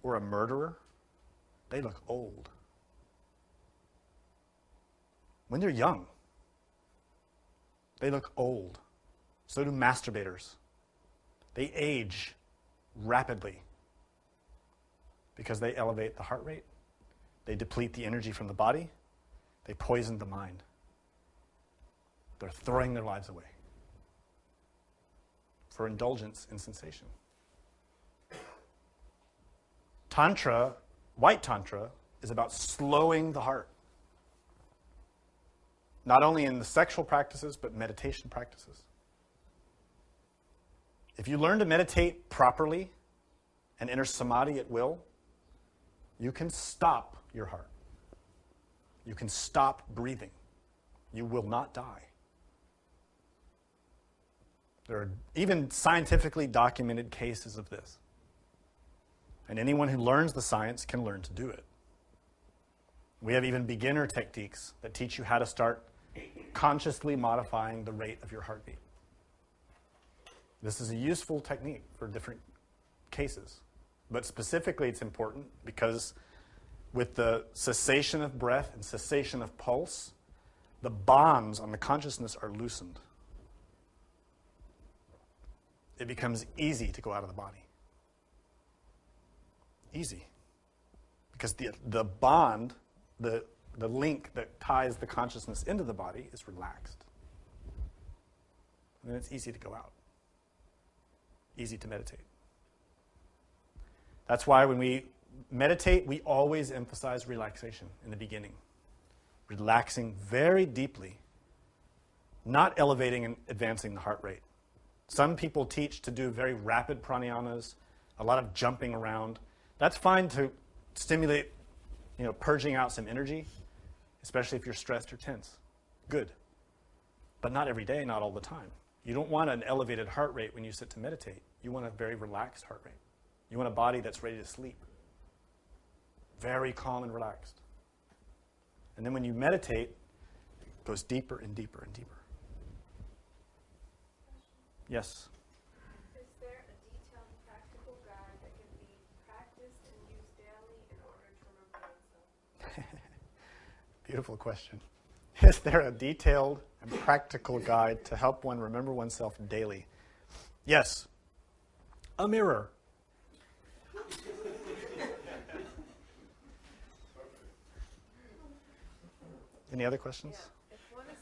or a murderer, they look old. When they're young, they look old. So do masturbators. They age rapidly because they elevate the heart rate, they deplete the energy from the body, they poison the mind. They're throwing their lives away for indulgence in sensation. Tantra, white Tantra, is about slowing the heart. Not only in the sexual practices, but meditation practices. If you learn to meditate properly and enter samadhi at will, you can stop your heart. You can stop breathing. You will not die. There are even scientifically documented cases of this. And anyone who learns the science can learn to do it. We have even beginner techniques that teach you how to start consciously modifying the rate of your heartbeat. This is a useful technique for different cases. But specifically, it's important because with the cessation of breath and cessation of pulse, the bonds on the consciousness are loosened. It becomes easy to go out of the body. Easy. Because the bond, the link that ties the consciousness into the body is relaxed. And then it's easy to go out. Easy to meditate. That's why when we meditate, we always emphasize relaxation in the beginning. Relaxing very deeply, not elevating and advancing the heart rate. Some people teach to do very rapid pranayamas, a lot of jumping around. That's fine to stimulate, purging out some energy, especially if you're stressed or tense. Good. But not every day, not all the time. You don't want an elevated heart rate when you sit to meditate. You want a very relaxed heart rate. You want a body that's ready to sleep. Very calm and relaxed. And then when you meditate, it goes deeper and deeper and deeper. Yes? Is there a detailed practical guide that can be practiced and used daily in order to remember oneself? Beautiful question. Is there a detailed and practical guide to help one remember oneself daily? Yes. A mirror. Any other questions? If one is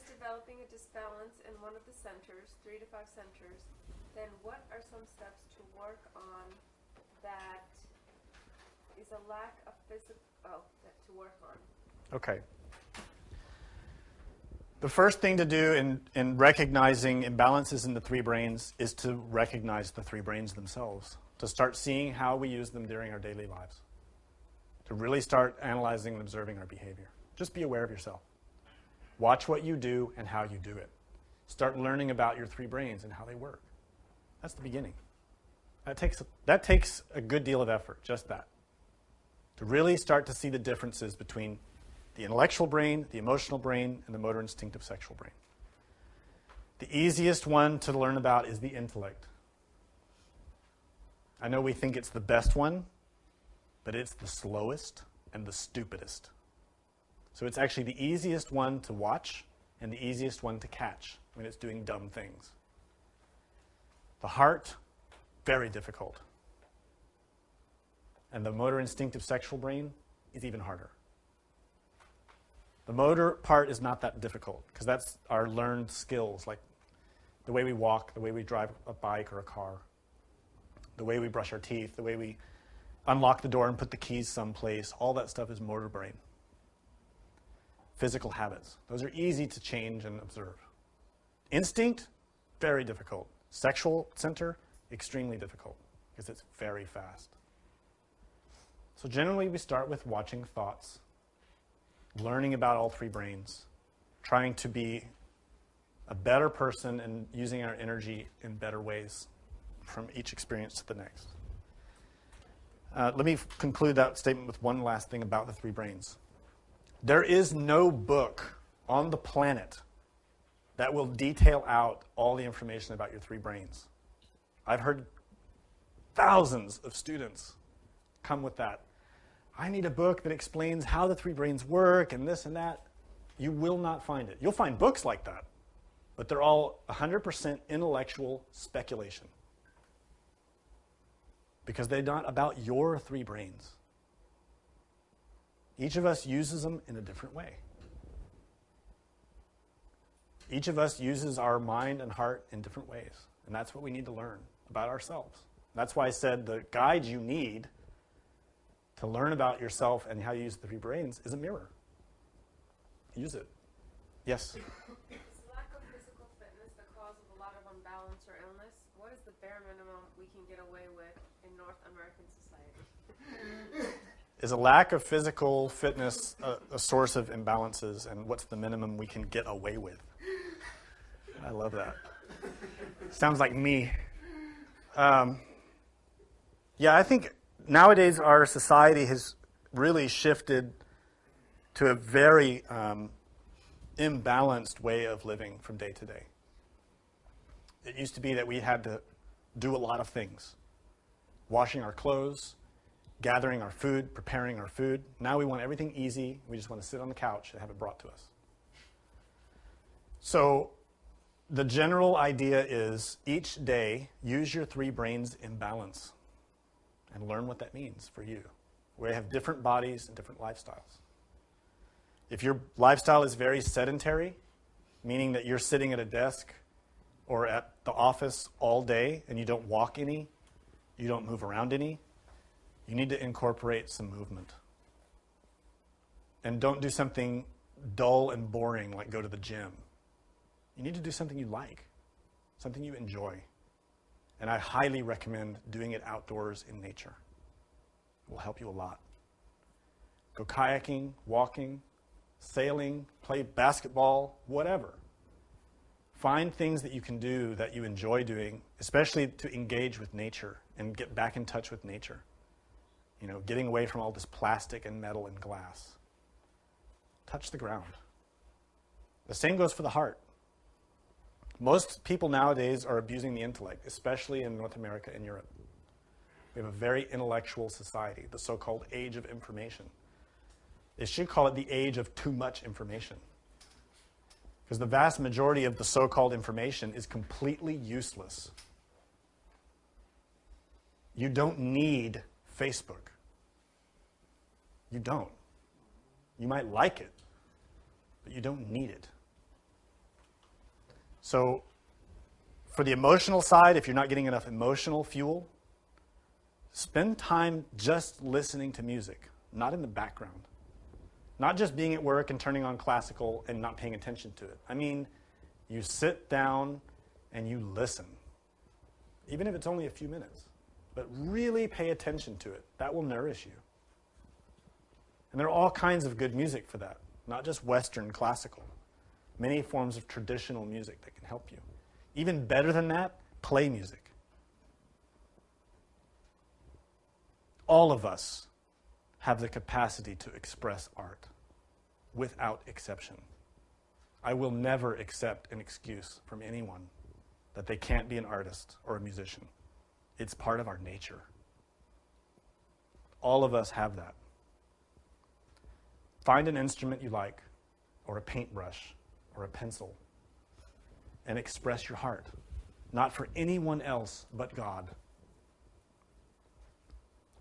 developing a disbalance in one of the centers, 3 to 5 centers, then what are some steps to work on that is a lack of physical, to work on? Okay. The first thing to do in recognizing imbalances in the three brains is to recognize the three brains themselves, to start seeing how we use them during our daily lives, to really start analyzing and observing our behavior. Just be aware of yourself. Watch what you do and how you do it. Start learning about your three brains and how they work. That's the beginning. That takes a good deal of effort, just that. To really start to see the differences between the intellectual brain, the emotional brain, and the motor instinctive sexual brain. The easiest one to learn about is the intellect. I know we think it's the best one, but it's the slowest and the stupidest. So it's actually the easiest one to watch and the easiest one to catch when it's doing dumb things. The heart, very difficult. And the motor instinctive sexual brain is even harder. The motor part is not that difficult because that's our learned skills, like the way we walk, the way we drive a bike or a car, the way we brush our teeth, the way we unlock the door and put the keys someplace. All that stuff is motor brain. Physical habits. Those are easy to change and observe. Instinct, very difficult. Sexual center, extremely difficult because it's very fast. So generally we start with watching thoughts, learning about all three brains, trying to be a better person and using our energy in better ways from each experience to the next. Let me conclude that statement with one last thing about the three brains. There is no book on the planet that will detail out all the information about your three brains. I've heard thousands of students come with that. I need a book that explains how the three brains work and this and that. You will not find it. You'll find books like that, but they're all 100% intellectual speculation because they're not about your three brains. Each of us uses them in a different way. Each of us uses our mind and heart in different ways, and that's what we need to learn about ourselves. That's why I said the guide you need to learn about yourself and how you use the three brains is a mirror. Use it. Yes? Is lack of physical fitness the cause of a lot of imbalance or illness? What is the bare minimum we can get away with in North American society? Is a lack of physical fitness a source of imbalances, and what's the minimum we can get away with? I love that. Sounds like me. Yeah, I think nowadays our society has really shifted to a very imbalanced way of living from day to day. It used to be that we had to do a lot of things. Washing our clothes, gathering our food, preparing our food. Now we want everything easy. We just want to sit on the couch and have it brought to us. So the general idea is each day, use your three brains in balance and learn what that means for you. We have different bodies and different lifestyles. If your lifestyle is very sedentary, meaning that you're sitting at a desk or at the office all day and you don't walk any, you don't move around any, you need to incorporate some movement. And don't do something dull and boring like go to the gym. You need to do something you like, something you enjoy. And I highly recommend doing it outdoors in nature. It will help you a lot. Go kayaking, walking, sailing, play basketball, whatever. Find things that you can do that you enjoy doing, especially to engage with nature and get back in touch with nature. You know, getting away from all this plastic and metal and glass. Touch the ground. The same goes for the heart. Most people nowadays are abusing the intellect, especially in North America and Europe. We have a very intellectual society, the so-called age of information. They should call it the age of too much information. Because the vast majority of the so-called information is completely useless. You don't need Facebook. You don't. You might like it, but you don't need it. So for the emotional side, if you're not getting enough emotional fuel, Spend time just listening to music, not in the background. Not just being at work and turning on classical and not paying attention to it. I mean, you sit down and you listen, even if it's only a few minutes. But really pay attention to it. That will nourish you. And there are all kinds of good music for that, not just Western classical. Many forms of traditional music that can help you. Even better than that, play music. All of us have the capacity to express art, without exception. I will never accept an excuse from anyone that they can't be an artist or a musician. It's part of our nature. All of us have that. Find an instrument you like, or a paintbrush, or a pencil, and express your heart, not for anyone else but God.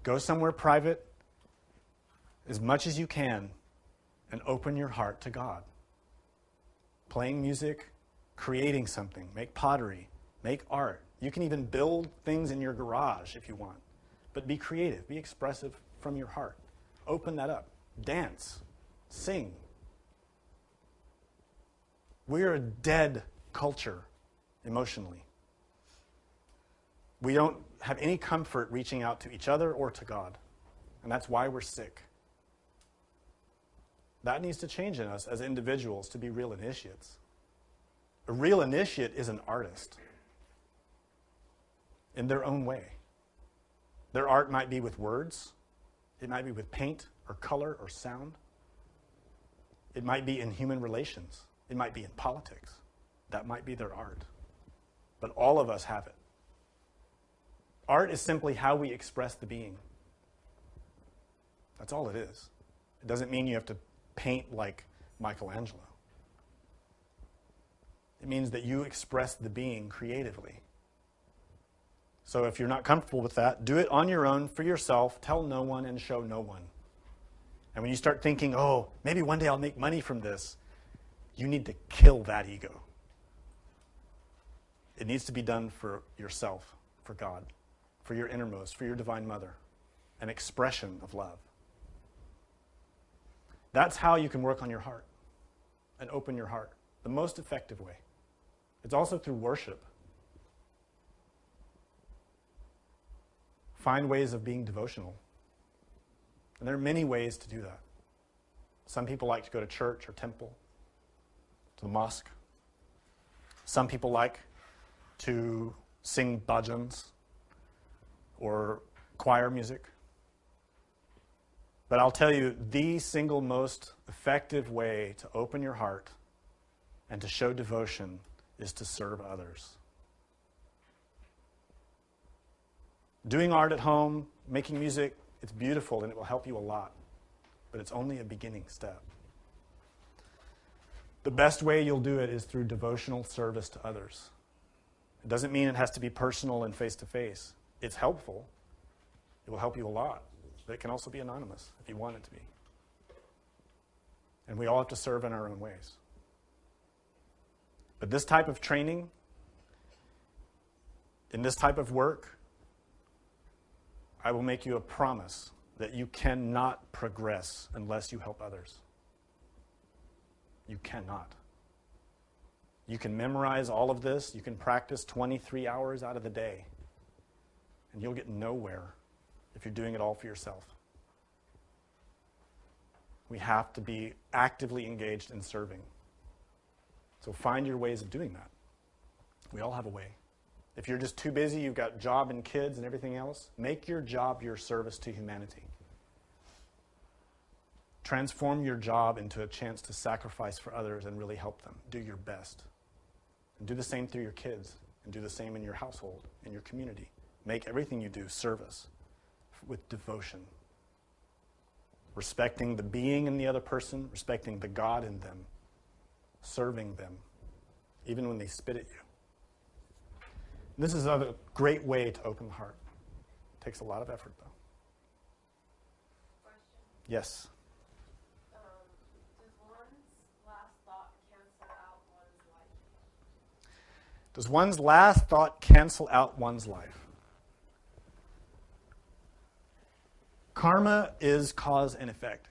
Go somewhere private as much as you can and open your heart to God. Playing music, creating something, make pottery, make art. You can even build things in your garage if you want. But be creative, be expressive from your heart. Open that up. Dance, sing. We're a dead culture emotionally. We don't have any comfort reaching out to each other or to God. And that's why we're sick. That needs to change in us as individuals to be real initiates. A real initiate is an artist in their own way. Their art might be with words. It might be with paint or color or sound. It might be in human relations. It might be in politics. That might be their art. But all of us have it. Art is simply how we express the being. That's all it is. It doesn't mean you have to paint like Michelangelo. It means that you express the being creatively. So if you're not comfortable with that, do it on your own, for yourself, tell no one and show no one. And when you start thinking, oh, maybe one day I'll make money from this, you need to kill that ego. It needs to be done for yourself, for God, for your innermost, for your divine mother, an expression of love. That's how you can work on your heart and open your heart, the most effective way. It's also through worship. Find ways of being devotional. And there are many ways to do that. Some people like to go to church or temple, to the mosque. Some people like to sing bhajans or choir music. But I'll tell you, the single most effective way to open your heart and to show devotion is to serve others. Doing art at home, making music, it's beautiful and it will help you a lot. But it's only a beginning step. The best way you'll do it is through devotional service to others. It doesn't mean it has to be personal and face-to-face. It's helpful. It will help you a lot. But it can also be anonymous if you want it to be. And we all have to serve in our own ways. But this type of training, in this type of work, I will make you a promise that you cannot progress unless you help others. You cannot. You can memorize all of this. You can practice 23 hours out of the day. And you'll get nowhere if you're doing it all for yourself. We have to be actively engaged in serving. So find your ways of doing that. We all have a way. If you're just too busy, you've got job and kids and everything else, make your job your service to humanity. Transform your job into a chance to sacrifice for others and really help them. Do your best. And do the same through your kids, and do the same in your household, in your community. Make everything you do service with devotion. Respecting the being in the other person, respecting the God in them, serving them, even when they spit at you. This is a great way to open the heart. It takes a lot of effort, though. Question. Yes. Does one's last thought cancel out one's life? Does one's last thought cancel out one's life? Karma is cause and effect.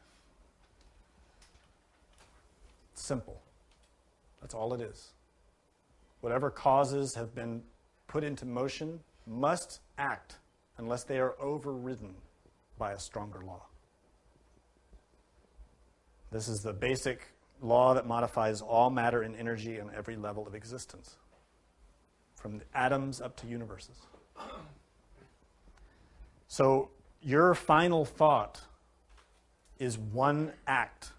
Simple. That's all it is. Whatever causes have been put into motion must act unless they are overridden by a stronger law. This is the basic law that modifies all matter and energy on every level of existence, from the atoms up to universes. So your final thought is one act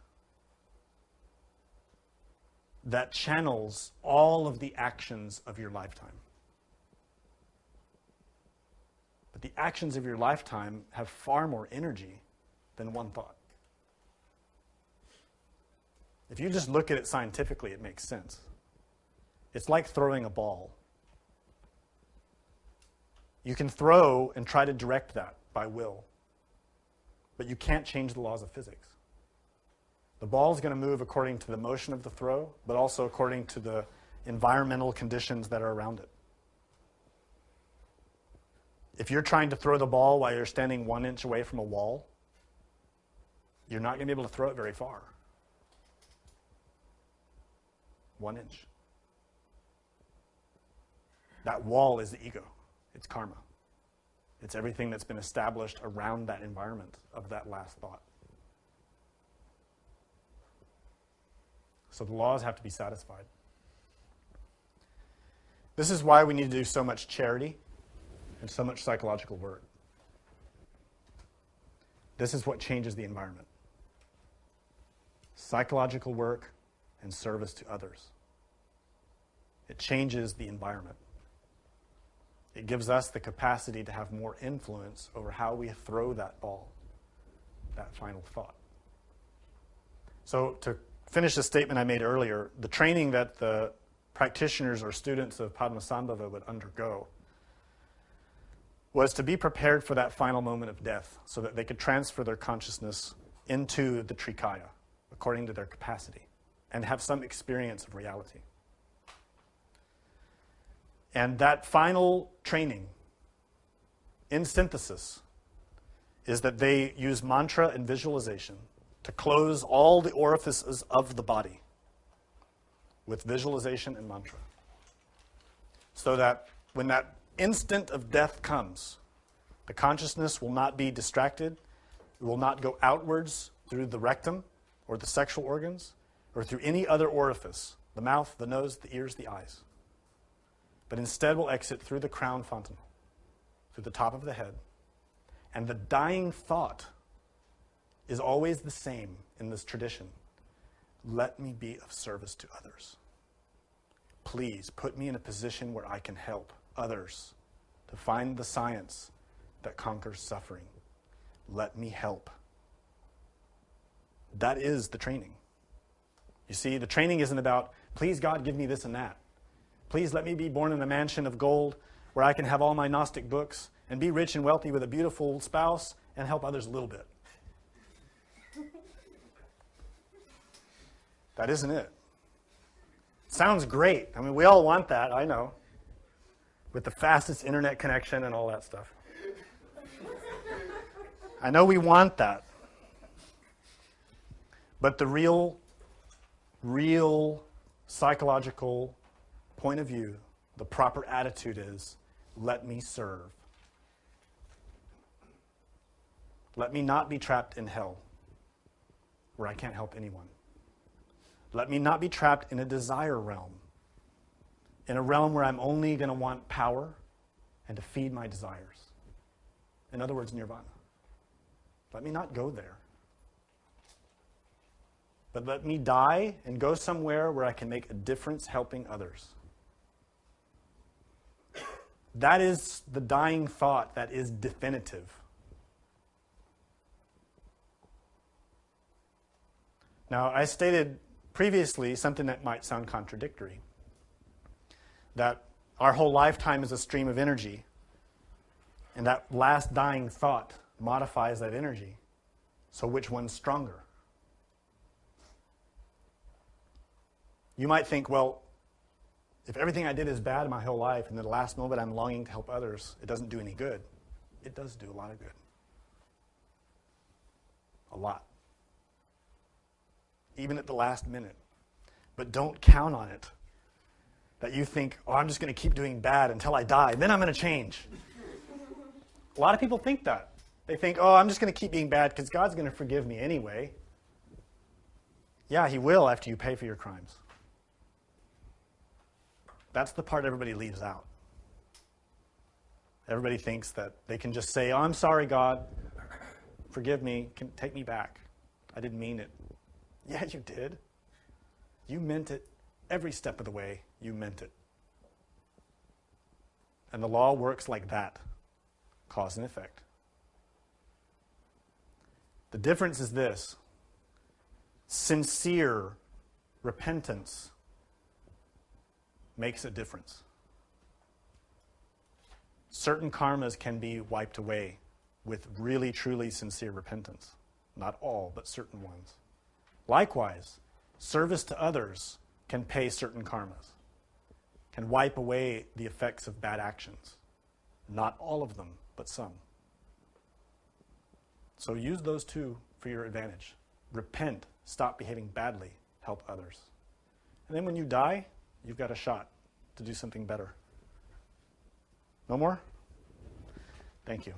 that channels all of the actions of your lifetime. But the actions of your lifetime have far more energy than one thought. If you just look at it scientifically, it makes sense. It's like throwing a ball. You can throw and try to direct that by will, but you can't change the laws of physics. The ball is going to move according to the motion of the throw, but also according to the environmental conditions that are around it. If you're trying to throw the ball while you're standing 1 inch away from a wall, you're not going to be able to throw it very far. 1 inch. That wall is the ego. It's karma. It's everything that's been established around that environment of that last thought. So the laws have to be satisfied. This is why we need to do so much charity and so much psychological work. This is what changes the environment. Psychological work and service to others. It changes the environment. It gives us the capacity to have more influence over how we throw that ball, that final thought. So to finish the statement I made earlier, the training that the practitioners or students of Padmasambhava would undergo was to be prepared for that final moment of death so that they could transfer their consciousness into the Trikaya according to their capacity and have some experience of reality. And that final training, in synthesis, is that they use mantra and visualization to close all the orifices of the body with visualization and mantra. So that when that instant of death comes, the consciousness will not be distracted, it will not go outwards through the rectum or the sexual organs or through any other orifice, the mouth, the nose, the ears, the eyes. But instead will exit through the crown fontanel, through the top of the head. And the dying thought is always the same in this tradition. Let me be of service to others. Please put me in a position where I can help others to find the science that conquers suffering. Let me help. That is the training. You see, the training isn't about, please God, give me this and that. Please let me be born in a mansion of gold where I can have all my Gnostic books and be rich and wealthy with a beautiful spouse and help others a little bit. That isn't it. Sounds great. I mean, we all want that, I know. With the fastest internet connection and all that stuff. I know we want that. But the real psychological point of view, the proper attitude is, let me serve. Let me not be trapped in hell, where I can't help anyone. Let me not be trapped in a desire realm, in a realm where I'm only going to want power and to feed my desires. In other words, nirvana. Let me not go there. But let me die and go somewhere where I can make a difference helping others. That is the dying thought that is definitive. Now, I stated previously something that might sound contradictory, that our whole lifetime is a stream of energy, and that last dying thought modifies that energy. So which one's stronger? You might think, well, if everything I did is bad my whole life, and the last moment I'm longing to help others, it doesn't do any good. It does do a lot of good. a lot, even at the last minute. But don't count on it. That you think, oh, I'm just going to keep doing bad until I die, then I'm going to change. A lot of people think that. They think, oh, I'm just going to keep being bad because God's going to forgive me anyway. Yeah, he will after you pay for your crimes. That's the part everybody leaves out. Everybody thinks that they can just say, oh, I'm sorry, God. Forgive me. Take me back. I didn't mean it. Yeah, you did. You meant it. Every step of the way, you meant it. And the law works like that. Cause and effect. The difference is this. Sincere repentance makes a difference. Certain karmas can be wiped away with really, truly sincere repentance. Not all, but certain ones. Likewise, service to others can pay certain karmas, can wipe away the effects of bad actions. Not all of them, but some. So use those two for your advantage. Repent, stop behaving badly, help others. And then when you die, you've got a shot to do something better. No more? Thank you.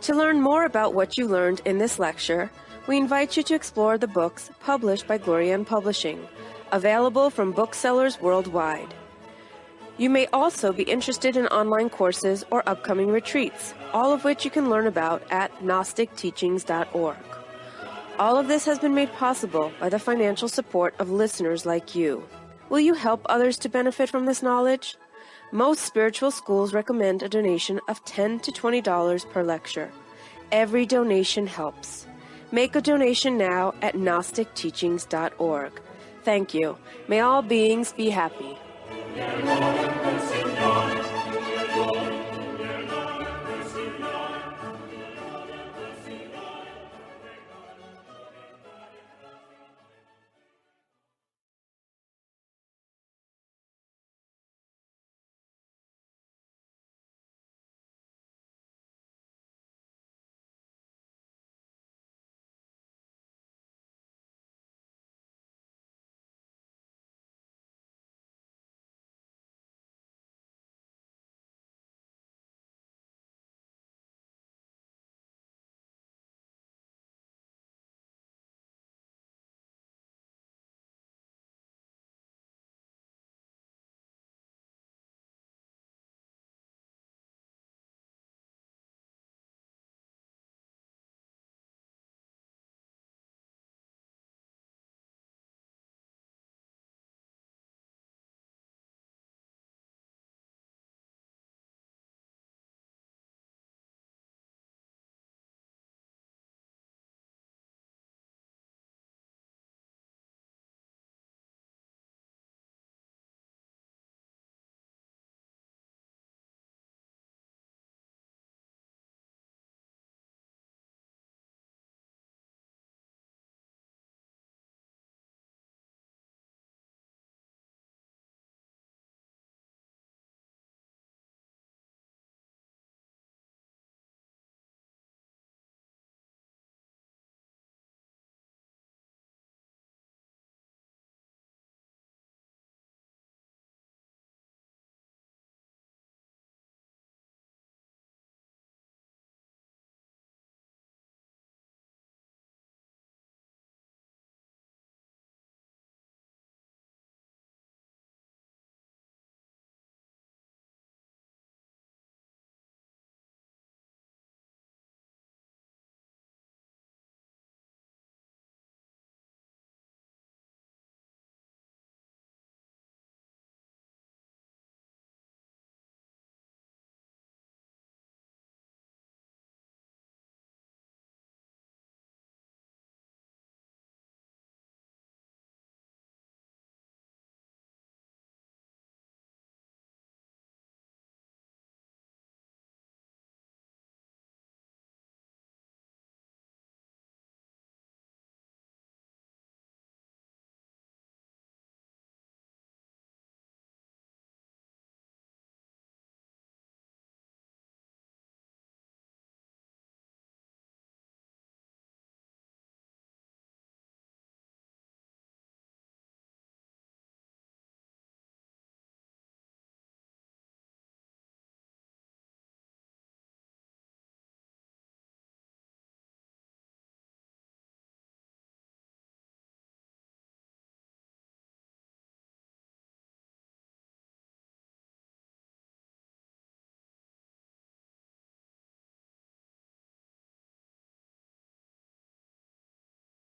To learn more about what you learned in this lecture, we invite you to explore the books published by Glorian Publishing, available from booksellers worldwide. You may also be interested in online courses or upcoming retreats, all of which you can learn about at gnosticteachings.org. All of this has been made possible by the financial support of listeners like you. Will you help others to benefit from this knowledge? Most spiritual schools recommend a donation of $10 to $20 per lecture. Every donation helps. Make a donation now at gnosticteachings.org. Thank you. May all beings be happy.